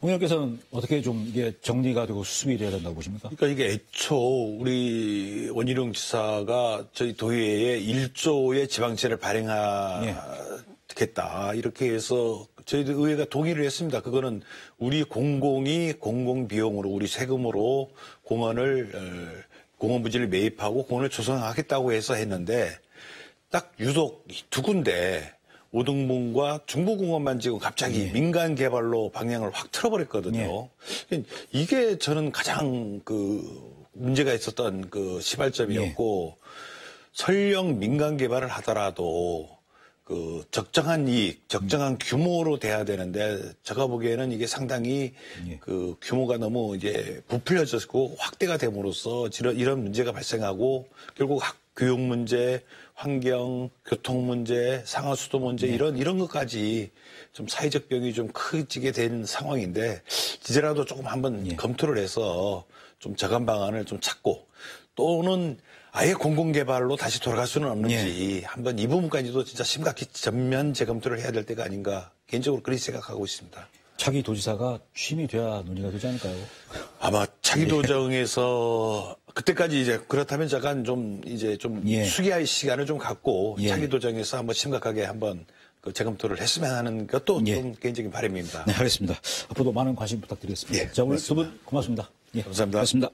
S1: 홍 의원께서는 어떻게 좀 이게 정리가 되고 수습이 돼야 된다고 보십니까?
S3: 그러니까 이게 애초 우리 원희룡 지사가 저희 도의회에 1조의 지방채를 발행하겠다 이렇게 해서 저희들 의회가 동의를 했습니다. 그거는 우리 공공이 공공비용으로 우리 세금으로 공원 부지를 매입하고 공원을 조성하겠다고 해서 했는데 딱 유독 두 군데 오등분과 중부공원만 지금 갑자기 민간 개발로 방향을 확 틀어버렸거든요. 이게 저는 가장 그 문제가 있었던 그 시발점이었고 설령 민간 개발을 하더라도 그 적정한 이익, 적정한 규모로 돼야 되는데 제가 보기에는 이게 상당히 그 규모가 너무 이제 부풀려졌고 확대가 됨으로써 이런 문제가 발생하고 결국 교육 문제, 환경, 교통 문제, 상하수도 문제 이런 것까지 좀 사회적 병이 좀 커지게 된 상황인데 이제라도 조금 한번 검토를 해서 좀 저감 방안을 좀 찾고 또는 아예 공공개발로 다시 돌아갈 수는 없는지 한번 이 부분까지도 진짜 심각히 전면 재검토를 해야 될 때가 아닌가 개인적으로 그렇게 생각하고 있습니다.
S1: 차기 도지사가 취임이 돼야 논의가 되지 않을까요?
S3: 아마 차기 도정에서 그때까지 이제 그렇다면 잠깐 좀 이제 좀 수기할 시간을 좀 갖고 차기 도정에서 한번 심각하게 한번 그 재검토를 했으면 하는 것도 좀 개인적인 바람입니다.
S1: 네, 알겠습니다. 앞으로도 많은 관심 부탁드리겠습니다. 자, 오늘 두 분 고맙습니다.
S3: 감사합니다.
S1: 고맙습니다.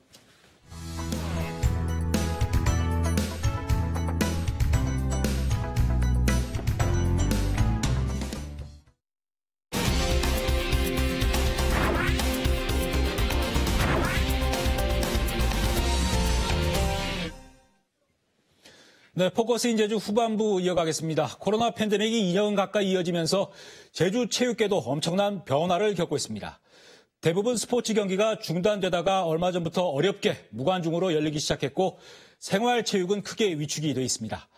S1: 네, 포커스인 제주 후반부 이어가겠습니다. 코로나 팬데믹이 2년 가까이 이어지면서 제주 체육계도 엄청난 변화를 겪고 있습니다. 대부분 스포츠 경기가 중단되다가 얼마 전부터 어렵게 무관중으로 열리기 시작했고 생활체육은 크게 위축이 돼 있습니다.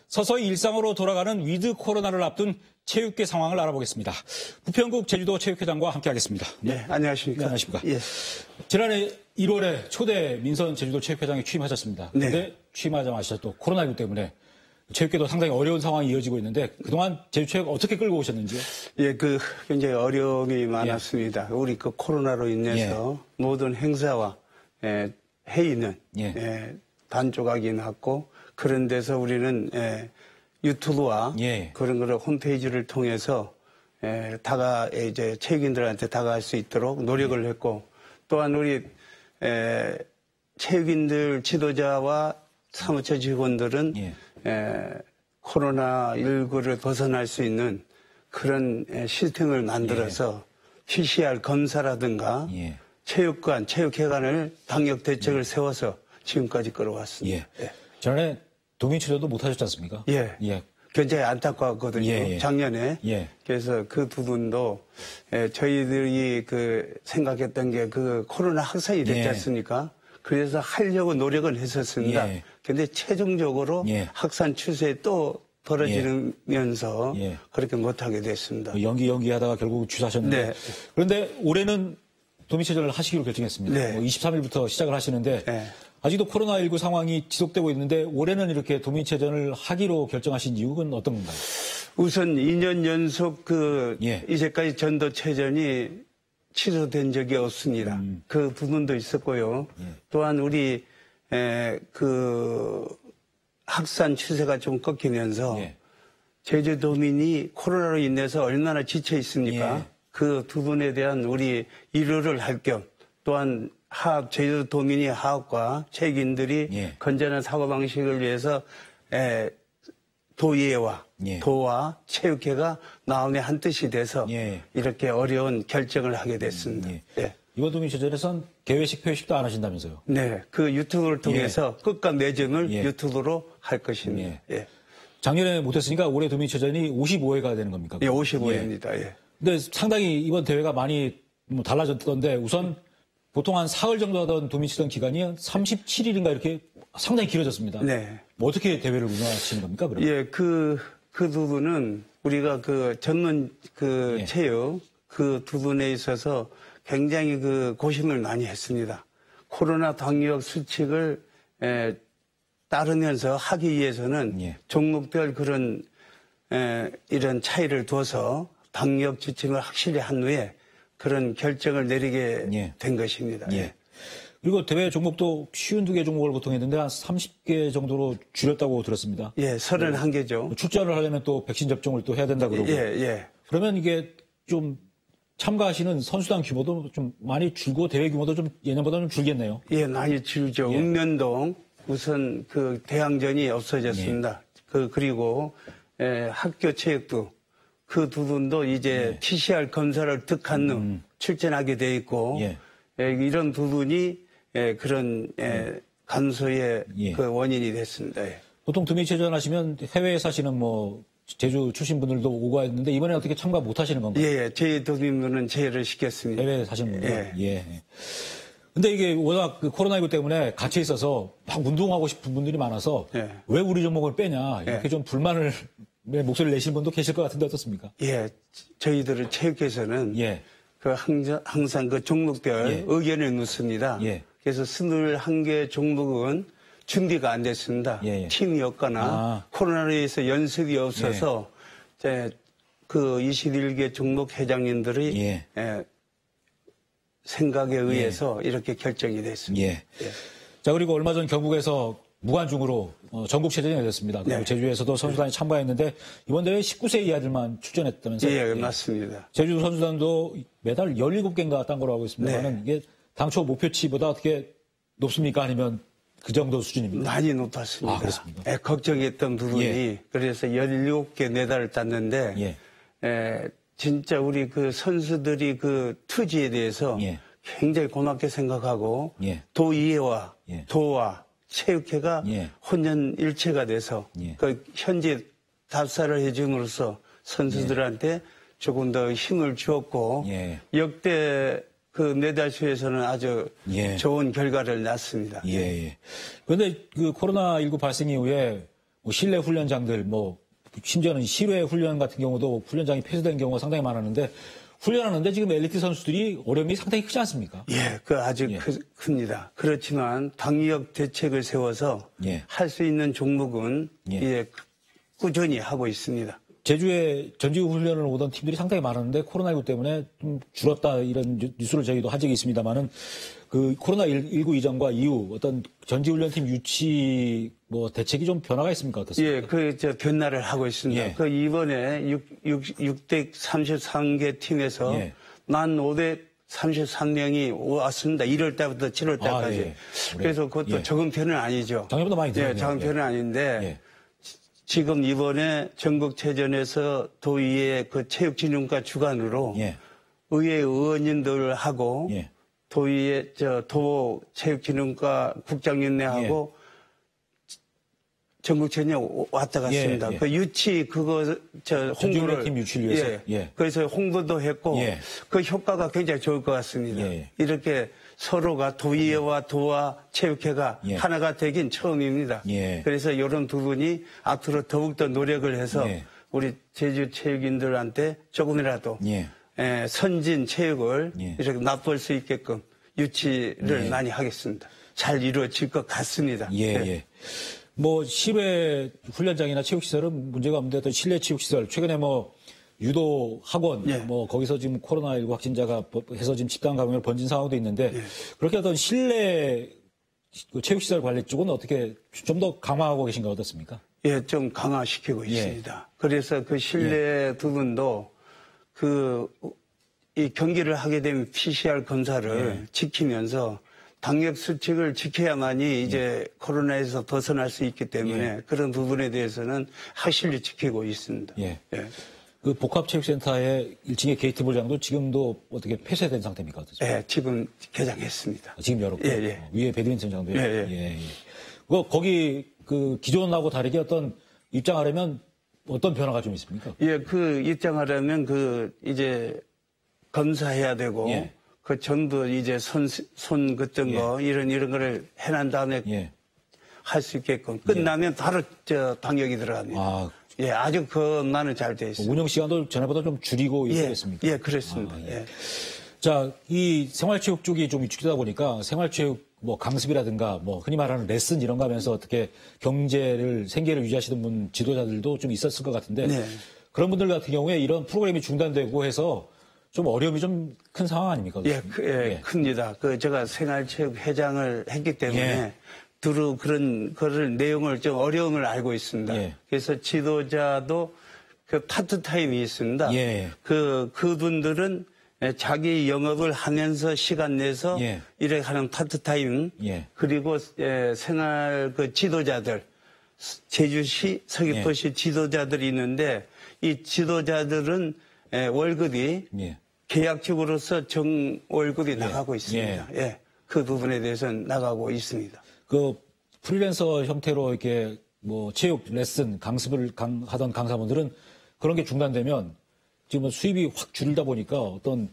S1: 서서히 일상으로 돌아가는 위드 코로나를 앞둔 체육계 상황을 알아보겠습니다. 부평국 제주도 체육회장과 함께하겠습니다.
S4: 네, 안녕하십니까.
S1: 네, 안녕하십니까.
S4: 예.
S1: 지난해 1월에 초대 민선 제주도 체육회장에 취임하셨습니다. 그런데
S4: 네.
S1: 취임하자마자 또 코로나19 때문에 체육계도 상당히 어려운 상황이 이어지고 있는데 그동안 제주체육 어떻게 끌고 오셨는지요?
S4: 예, 굉장히 어려움이 많았습니다. 우리 코로나로 인해서 모든 행사와 회의는 단조각이 났고 그런 데서 우리는 유튜브와 그런 거를 홈페이지를 통해서 이제 체육인들한테 다가갈 수 있도록 노력을 했고 또한 우리 체육인들 지도자와 사무처 직원들은 코로나19를 벗어날 수 있는 그런 시스템을 만들어서 PCR 검사라든가 체육관, 체육회관을 방역 대책을 세워서 지금까지 끌어왔습니다.
S1: 지난해 도민치료도 못 하셨지 않습니까?
S4: 굉장히 안타까웠거든요. 작년에. 그래서 그 부분도 저희들이 생각했던 게 코로나 확산이 됐지 않습니까? 그래서 하려고 노력은 했었습니다. 그런데 최종적으로 확산 추세에 또 벌어지면서 그렇게 못하게 됐습니다.
S1: 연기하다가 결국 취소하셨는데 그런데 올해는 도민체전을 하시기로 결정했습니다. 23일부터 시작을 하시는데 아직도 코로나19 상황이 지속되고 있는데 올해는 이렇게 도민체전을 하기로 결정하신 이유는 어떤 건가요?
S4: 우선 2년 연속 이제까지 전도체전이 취소된 적이 없습니다. 그 부분도 있었고요. 또한 우리 확산 추세가 좀 꺾이면서 제주도민이 코로나로 인해서 얼마나 지쳐 있습니까? 그 부분에 대한 우리 일을 할 겸 또한 제주도민이 하업과 체육인들이 건전한 사고방식을 위해서 도예와 도와 체육회가 마음의 한 뜻이 돼서 이렇게 어려운 결정을 하게 됐습니다.
S1: 이번 도민체전에선 개회식, 폐회식도 안 하신다면서요?
S4: 네, 그 유튜브를 통해서 끝과 매점을 유튜브로 할 것입니다.
S1: 작년에 못했으니까 올해 도민체전이 55회가 되는 겁니까?
S4: 55회입니다.
S1: 근데 상당히 이번 대회가 많이 달라졌던데 우선 보통 한 사흘 정도 하던 도민체전 기간이 37일인가 이렇게 상당히 길어졌습니다. 뭐 어떻게 대회를 운영하시는 겁니까? 그러면?
S4: 그 부분은 우리가 전문 체육 그 부분에 있어서 굉장히 고심을 많이 했습니다. 코로나 방역 수칙을 따르면서 하기 위해서는 종목별 그런 이런 차이를 둬서 방역 지침을 확실히 한 후에 그런 결정을 내리게 된 것입니다.
S1: 그리고 대회 종목도 52개 종목을 보통 했는데 한 30개 정도로 줄였다고 들었습니다.
S4: 31개죠.
S1: 출전을 하려면 또 백신 접종을 또 해야 된다 그러고. 그러면 이게 좀 참가하시는 선수단 규모도 좀 많이 줄고 대회 규모도 좀 예년보다는 좀 줄겠네요.
S4: 많이 줄죠. 읍면동 우선 대항전이 없어졌습니다. 그리고 학교 체육부 그 부분도 이제 PCR 검사를 득한 후 출전하게 돼 있고 이런 부분이 그런 감소의 원인이 됐습니다.
S1: 보통 도민체전 하시면 해외에 사시는 제주 출신 분들도 오고 했는데 이번에 어떻게 참가 못 하시는 건가요?
S4: 예, 저희 도민분은 제의를 시켰습니다.
S1: 해외에 사시는 분들.
S4: 예.
S1: 예. 근데 이게 워낙 그 코로나19 때문에 갇혀 있어서 막 운동하고 싶은 분들이 많아서
S4: 예.
S1: 왜 우리 종목을 빼냐 이렇게
S4: 예.
S1: 좀 불만을 목소리를 내시는 분도 계실 것 같은데 어떻습니까?
S4: 예, 저희들은 체육회에서는
S1: 예.
S4: 그 항상 그 종목별
S1: 예.
S4: 의견을 묻습니다.
S1: 예.
S4: 그래서 21개 종목은 준비가 안 됐습니다.
S1: 예.
S4: 팀이 없거나 코로나로 인해서 연습이 없어서 이제 그 21개 종목 회장님들이
S1: 예.
S4: 생각에 의해서 이렇게 결정이 됐습니다.
S1: 예. 자, 그리고 얼마 전 경북에서 무관중으로 전국체전이 열렸습니다. 그리고
S4: 네.
S1: 제주에서도 선수단이 참가했는데 이번 대회 19세 이하들만 출전했다면서요?
S4: 예, 맞습니다.
S1: 제주 선수단도 메달 17개인가 딴 거로 알고 있습니다만 이게 당초 목표치보다 어떻게 높습니까? 아니면 그 정도 수준입니다.
S4: 많이 높았습니다.
S1: 그렇습니다.
S4: 예, 걱정했던 부분이
S1: 예.
S4: 그래서 17개 메달을 땄는데 진짜 우리 그 선수들이 그 투지에 대해서 굉장히 고맙게 생각하고 도의회와 도와 체육회가 혼연일체가 돼서 그 현지 답사를 해줌으로써 선수들한테 조금 더 힘을 주었고 역대 그 메달수에서는 아주 좋은 결과를 낳습니다.
S1: 그런데 그 코로나19 발생 이후에 뭐 실내 훈련장들 심지어는 실외 훈련 같은 경우도 훈련장이 폐쇄된 경우가 상당히 많았는데 훈련하는데 지금 엘리트 선수들이 어려움이 상당히 크지 않습니까?
S4: 예, 그 아주 큽니다. 그렇지만 방역 대책을 세워서 할 수 있는 종목은 꾸준히 하고 있습니다.
S1: 제주에 전지후 훈련을 오던 팀들이 상당히 많았는데 코로나19 때문에 좀 줄었다 이런 뉴스를 저희도 한 적이 있습니다만은 그 코로나19 이전과 이후 어떤 전지훈련팀 유치 대책이 좀 변화가 있습니까? 어떻습니까?
S4: 변화를 하고 있습니다. 그 이번에 633개 팀에서 1,533명이 왔습니다. 1월 달부터 7월 달까지. 그래서 그것도 적은 편은 아니죠.
S1: 작년보다 많이 늘었네요.
S4: 적은 편은 아닌데 지금 이번에 전국체전에서 도의회 그 체육진흥과 주관으로 의회 의원님들하고 도의회 도 체육진흥과 국장위원회하고 전국체전에 왔다 갔습니다. 그 유치 홍보를
S1: 팀 유치를 위해서.
S4: 그래서 홍보도 했고 그 효과가 굉장히 좋을 것 같습니다. 이렇게 서로가 도의회와 도와 체육회가 하나가 되긴 처음입니다. 그래서 이런 부분이 앞으로 더욱더 노력을 해서 우리 제주 체육인들한테 조금이라도 선진 체육을 이렇게 맛볼 수 있게끔 유치를 많이 하겠습니다. 잘 이루어질 것 같습니다.
S1: 실외 훈련장이나 체육시설은 문제가 없는데 어떤 실내 체육시설, 최근에 유도 학원, 거기서 지금 코로나19 확진자가 해서 지금 집단 감염을 번진 상황도 있는데 그렇게 어떤 실내 체육시설 관리 쪽은 어떻게 좀 더 강화하고 계신가 어떻습니까?
S4: 좀 강화시키고 있습니다. 그래서 그 실내 부분도 이 경기를 하게 되면 PCR 검사를 지키면서 방역 수칙을 지켜야만이 이제 코로나에서 벗어날 수 있기 때문에 그런 부분에 대해서는 확실히 지키고 있습니다.
S1: 그 복합체육센터의 1층의 게이트볼장도 지금도 어떻게 폐쇄된 상태입니까? 어떻습니까?
S4: 지금 개장했습니다.
S1: 지금 열었고 위에 배드민턴장도요. 거기 그 기존하고 다르게 어떤 입장하려면 어떤 변화가 좀 있습니까?
S4: 그 입장하려면 이제 검사해야 되고 그 전부 이제 손 긋던 거 이런 거를 해난 다음에 할 수 있게끔 끝나면 바로 방역이 들어갑니다. 아주 나는 잘 돼 있습니다.
S1: 운영 시간도 전에보다 좀 줄이고 있겠습니까?
S4: 그렇습니다.
S1: 자, 이 생활체육 쪽이 좀 위축되다 보니까 생활체육 강습이라든가 흔히 말하는 레슨 이런 거 하면서 어떻게 생계를 유지하시던 분 지도자들도 좀 있었을 것 같은데 그런 분들 같은 경우에 이런 프로그램이 중단되고 해서 좀 어려움이 좀 큰 상황 아닙니까?
S4: 큽니다. 제가 생활체육 회장을 했기 때문에 그런 내용을 좀 어려움을 알고 있습니다. 그래서 지도자도 파트타임이 있습니다. 그분들은 자기 영업을 하면서 시간 내서 이렇게 하는 파트타임 그리고 생활 지도자들 제주시 서귀포시 지도자들이 있는데 이 지도자들은 월급이 계약직으로서 월급이 나가고 있습니다. 그 부분에 대해서는 나가고 있습니다.
S1: 프리랜서 형태로 이렇게 뭐 체육 레슨 강습을 하던 강사분들은 그런 게 중단되면 지금 수입이 확 줄다 보니까 어떤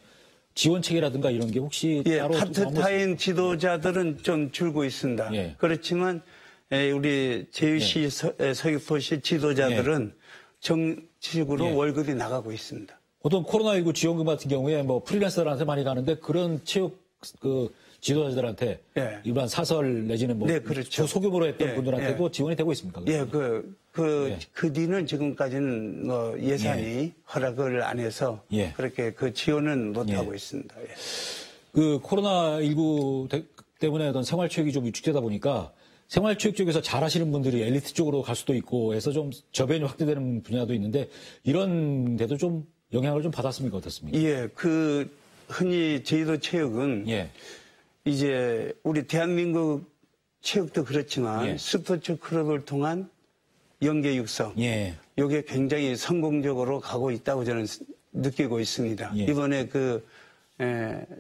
S1: 지원 체계라든가 이런 게 혹시
S4: 예,
S1: 따로
S4: 파트타임 지도자들은 좀 줄고 있습니다.
S1: 예.
S4: 그렇지만 우리 제주시 서귀포시 지도자들은 정식으로
S1: 예.
S4: 월급이 나가고 있습니다.
S1: 어떤 코로나19 지원금 같은 경우에 뭐 프리랜서들한테 많이 가는데 그런 체육 지도자들한테
S4: 예.
S1: 일반 사설 내지는 뭐
S4: 네, 그렇죠.
S1: 소규모로 했던
S4: 예,
S1: 분들한테도 지원이 되고 있습니까?
S4: 예, 그 뒤는 지금까지는 뭐 예산이 허락을 안 해서
S1: 예.
S4: 그렇게 그 지원은 못 하고 있습니다. 예.
S1: 그 코로나19 때문에 어떤 생활체육이 좀 위축되다 보니까 생활체육 쪽에서 잘하시는 분들이 엘리트 쪽으로 갈 수도 있고 해서 좀 저변이 확대되는 분야도 있는데 이런 데도 좀 영향을 좀 받았습니까? 어떻습니까?
S4: 예, 흔히 제주도 체육은
S1: 예.
S4: 이제 우리 대한민국 체육도 그렇지만
S1: 예.
S4: 스포츠 클럽을 통한 연계 육성
S1: 예.
S4: 이게 굉장히 성공적으로 가고 있다고 저는 느끼고 있습니다.
S1: 예.
S4: 이번에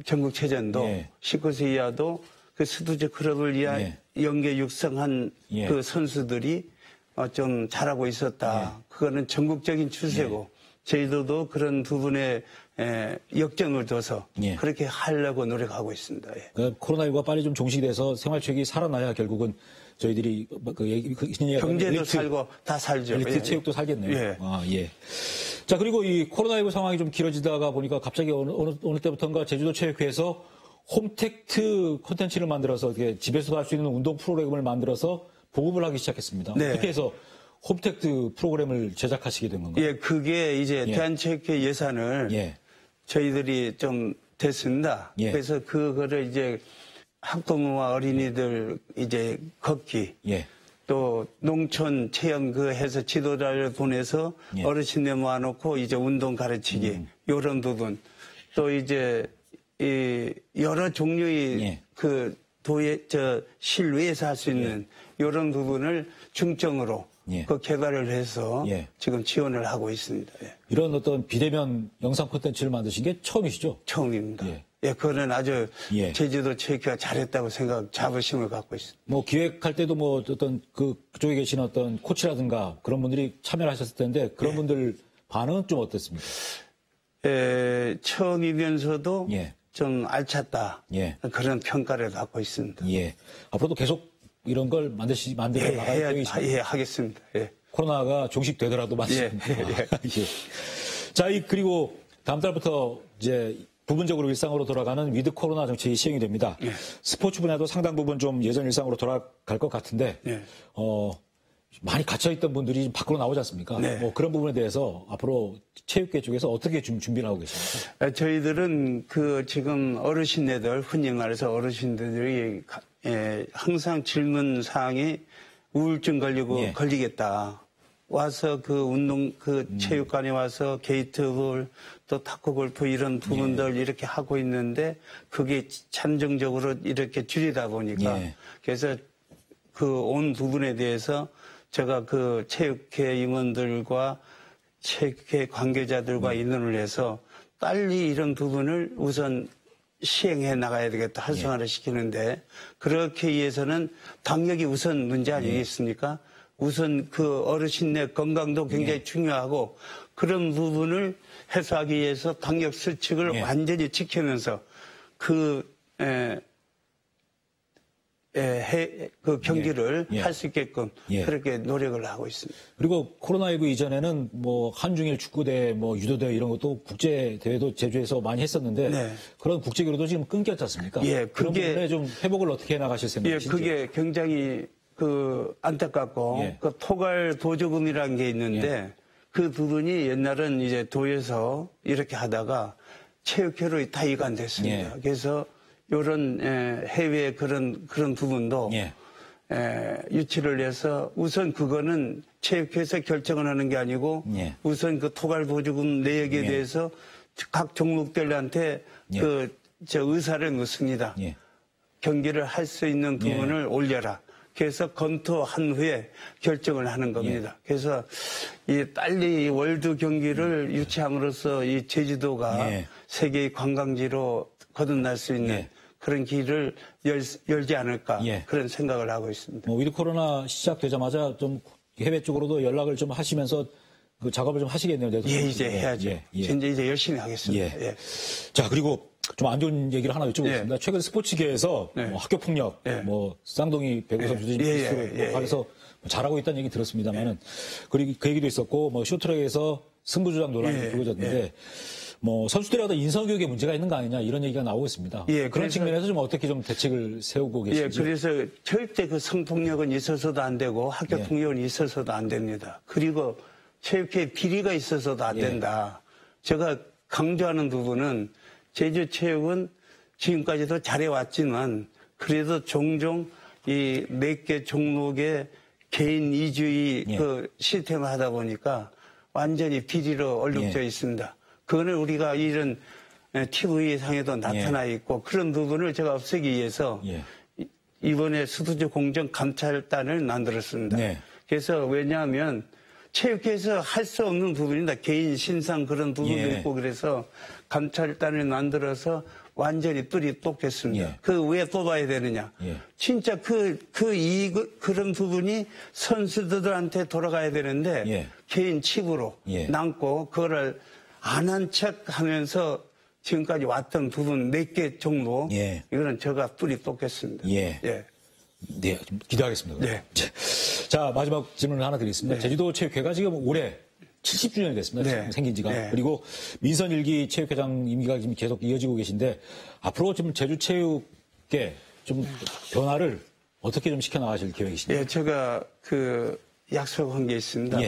S4: 전국체전도
S1: 예.
S4: 19세 이하도 그 스포츠 클럽을 위한
S1: 예.
S4: 연계 육성한
S1: 예.
S4: 그 선수들이 좀 잘하고 있었다.
S1: 예.
S4: 그거는 전국적인 추세고 제주도도 그런 부분에 역점을 둬서
S1: 예.
S4: 그렇게 하려고 노력하고 있습니다. 예.
S1: 그러니까 코로나19가 빨리 좀 종식이 돼서 생활체육이 살아나야 결국은 저희들이
S4: 경제도 살고 다 살죠.
S1: 엘리트
S4: 예.
S1: 체육도 살겠네요.
S4: 예.
S1: 아, 예. 자, 그리고 이 코로나19 상황이 좀 길어지다가 보니까 갑자기 어느 때부터인가 제주도 체육회에서 홈택트 콘텐츠를 만들어서 이렇게 집에서도 할 수 있는 운동 프로그램을 만들어서 보급을 하기 시작했습니다.
S4: 네.
S1: 어떻게 해서 홈택트 프로그램을 제작하시게 된 건가요?
S4: 예, 그게 이제
S1: 예.
S4: 대한체육회 예산을
S1: 예.
S4: 저희들이 좀 됐습니다.
S1: 예.
S4: 그래서 그거를 이제 학부모와 어린이들 이제 걷기
S1: 예.
S4: 또 농촌 체험 해서 지도자를 보내서
S1: 예.
S4: 어르신들 모아놓고 이제 운동 가르치기 이런 부분 또 이제 이 여러 종류의
S1: 예.
S4: 실외에서 할 수 있는 이런 부분을 중점으로
S1: 예.
S4: 개발을 해서
S1: 예.
S4: 지금 지원을 하고 있습니다. 예.
S1: 이런 어떤 비대면 영상 콘텐츠를 만드신 게 처음이시죠?
S4: 처음입니다.
S1: 예.
S4: 예, 그거는 아주
S1: 예.
S4: 제주도 체육회가 잘했다고 자부심을 갖고 있습니다.
S1: 뭐 기획할 때도 뭐 어떤 그쪽에 계신 어떤 코치라든가 그런 분들이 참여를 하셨을 텐데 그런 분들 반응은 좀 어땠습니까?
S4: 처음이면서도
S1: 예.
S4: 좀 알찼다.
S1: 예.
S4: 그런 평가를 받고 있습니다.
S1: 예. 앞으로도 계속 이런 걸 만들어 나갈 계획이십니까?
S4: 예, 하겠습니다. 예.
S1: 코로나가 종식되더라도 맞습니다. 예. 자, 그리고 다음 달부터 이제 부분적으로 일상으로 돌아가는 위드 코로나 정책이 시행이 됩니다.
S4: 예.
S1: 스포츠 분야도 상당 부분 좀 예전 일상으로 돌아갈 것 같은데,
S4: 예.
S1: 많이 갇혀있던 분들이 밖으로 나오지 않습니까?
S4: 네.
S1: 뭐 그런 부분에 대해서 앞으로 체육계 쪽에서 어떻게 좀 준비를 하고 계십니까?
S4: 저희들은 지금 어르신네들, 흔히 말해서 어르신들이 항상 질문 사항이 우울증 걸리겠다. 와서 체육관에 와서 게이트볼 또 탁구골프 이런 부분들 이렇게 하고 있는데 그게 잠정적으로 이렇게 줄이다 보니까 그래서 온 부분에 대해서 제가 체육회 임원들과 체육회 관계자들과 의논을 해서 빨리 이런 부분을 우선 시행해 나가야 되겠다. 활성화를 시키는데 그렇게 위해서는 방역이 우선 문제 아니겠습니까? 우선 어르신네 건강도 굉장히 중요하고 그런 부분을 해소하기 위해서 방역 수칙을 완전히 지키면서 경기를 할 수 있게끔 그렇게 노력을 하고 있습니다.
S1: 그리고 코로나19 이전에는 뭐 한중일 축구대회, 뭐 유도대회 이런 것도 국제대회도 제주에서 많이 했었는데 그런 국제기로도 지금 끊겼지 않습니까?
S4: 예,
S1: 그런 부분에 좀 회복을 어떻게 해나가실 생각이신지?
S4: 예, 그게 굉장히 안타깝고 토갈 보조금이라는 게 있는데 그 부분이 옛날은 이제 도에서 이렇게 하다가 체육회로 다 이관됐습니다. 그래서 이런 해외 그런 부분도 유치를 해서 우선 그거는 체육회에서 결정을 하는 게 아니고 우선 토갈 보조금 내역에 대해서 각 종목들한테 의사를 묻습니다. 경기를 할 수 있는 부분을 올려라. 그래서 검토한 후에 결정을 하는 겁니다. 그래서 빨리 월드 경기를 유치함으로써 이 제주도가 세계의 관광지로 거듭날 수 있는 그런 길을 열지 않을까 그런 생각을 하고 있습니다.
S1: 위드 코로나 시작되자마자 좀 해외 쪽으로도 연락을 좀 하시면서 그 작업을 좀 하시겠네요.
S4: 예, 이제 해야죠.
S1: 예.
S4: 이제 열심히 하겠습니다.
S1: 예. 자, 그리고 좀 안 좋은 얘기를 하나 여쭤보겠습니다. 최근 스포츠계에서 뭐 학교 폭력, 뭐 쌍둥이 배구 선수들이 필수로 하면서 잘하고 있다는 얘기 들었습니다만은 그리고 그 얘기도 있었고 뭐 쇼트랙에서 승부조작 논란이 불거졌는데 뭐 선수들의 어떤 인성교육에 문제가 있는 거 아니냐 이런 얘기가 나오고 있습니다. 그런 측면에서 좀 어떻게 좀 대책을 세우고 계신지.
S4: 그래서 절대 그 성폭력은 있어서도 안 되고 학교 폭력은 있어서도 안 됩니다. 그리고 체육회 비리가 있어서도 안 된다. 제가 강조하는 부분은 제주체육은 지금까지도 잘해왔지만 그래도 종종 이 4개 종목의 개인 이주의 그 시스템을 하다 보니까 완전히 비리로 얼룩져 있습니다. 그거는 우리가 이런 TV상에도 나타나 있고 그런 부분을 제가 없애기 위해서 이번에 수도주 공정감찰단을 만들었습니다. 그래서 왜냐하면 체육회에서 할 수 없는 부분이다. 개인 신상 그런 부분도 있고 그래서 감찰단을 만들어서 완전히 뿔이 뽑겠습니다. 그 왜 뽑아야 되느냐? 진짜 그런 부분이 선수들한테 돌아가야 되는데 개인 칩으로 남고 그거를 안 한 척 하면서 지금까지 왔던 부분 4개 정도 이거는 제가 뿔이 뽑겠습니다.
S1: 네, 좀 기대하겠습니다. 자, 마지막 질문을 하나 드리겠습니다. 제주도 체육회가 지금 올해 70주년이 됐습니다. 생긴 지가. 그리고 민선일기 체육회장 임기가 지금 계속 이어지고 계신데 앞으로 지금 제주 체육계 좀 변화를 어떻게 좀 시켜나가실 계획이신가요?
S4: 제가 그 약속한 게 있습니다.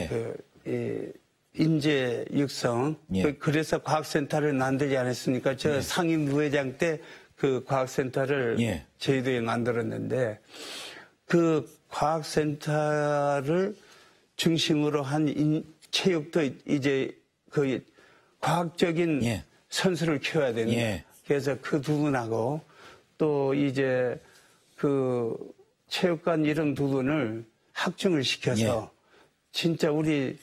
S4: 인재 육성. 그래서 과학센터를 만들지 않았습니까? 저 상임 부회장 때 그 과학센터를 제주도에 만들었는데 그 과학센터를 중심으로 한 체육도 이제 그 과학적인 선수를 키워야 된다. 그래서 그 부분하고 또 이제 그 체육관 이런 부분을 확충을 시켜서 진짜 우리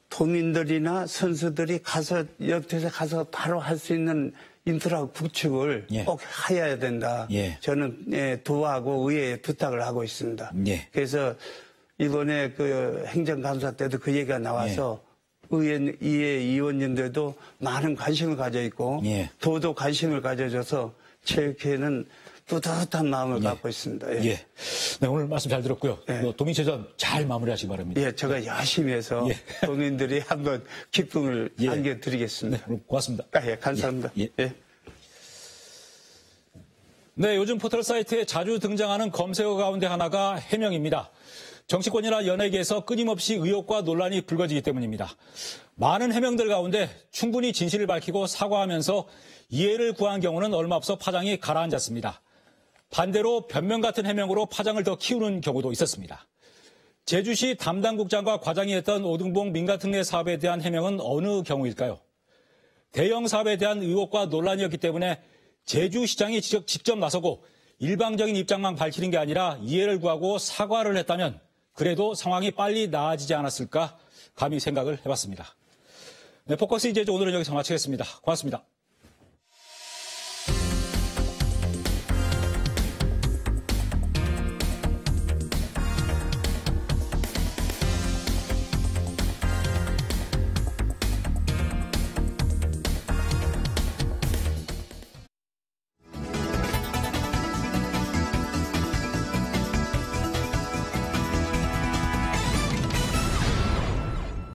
S4: 도민들이나 선수들이 가서 옆에서 가서 바로 할 수 있는 인프라 구축을 꼭 해야 된다. 저는 도하고 의회에 부탁을 하고 있습니다. 그래서 이번에 그 행정감사 때도 그 얘기가 나와서 의회 의원님들도 많은 관심을 가져 있고 도도 관심을 가져줘서 체육회는 뿌듯한 마음을 갖고 있습니다.
S1: 네, 오늘 말씀 잘 들었고요. 도민체전 잘 마무리하시기 바랍니다.
S4: 제가 열심히 해서 도민들이 한번 기쁨을 안겨드리겠습니다.
S1: 오늘 고맙습니다.
S4: 감사합니다.
S1: 네, 요즘 포털 사이트에 자주 등장하는 검색어 가운데 하나가 해명입니다. 정치권이나 연예계에서 끊임없이 의혹과 논란이 불거지기 때문입니다. 많은 해명들 가운데 충분히 진실을 밝히고 사과하면서 이해를 구한 경우는 얼마 없어 파장이 가라앉았습니다. 반대로 변명 같은 해명으로 파장을 더 키우는 경우도 있었습니다. 제주시 담당국장과 과장이 했던 오등봉 민가특례 사업에 대한 해명은 어느 경우일까요? 대형 사업에 대한 의혹과 논란이었기 때문에 제주시장이 직접 나서고 일방적인 입장만 밝히는 게 아니라 이해를 구하고 사과를 했다면 그래도 상황이 빨리 나아지지 않았을까 감히 생각을 해봤습니다. 네, 포커스 제주 오늘은 여기서 마치겠습니다. 고맙습니다.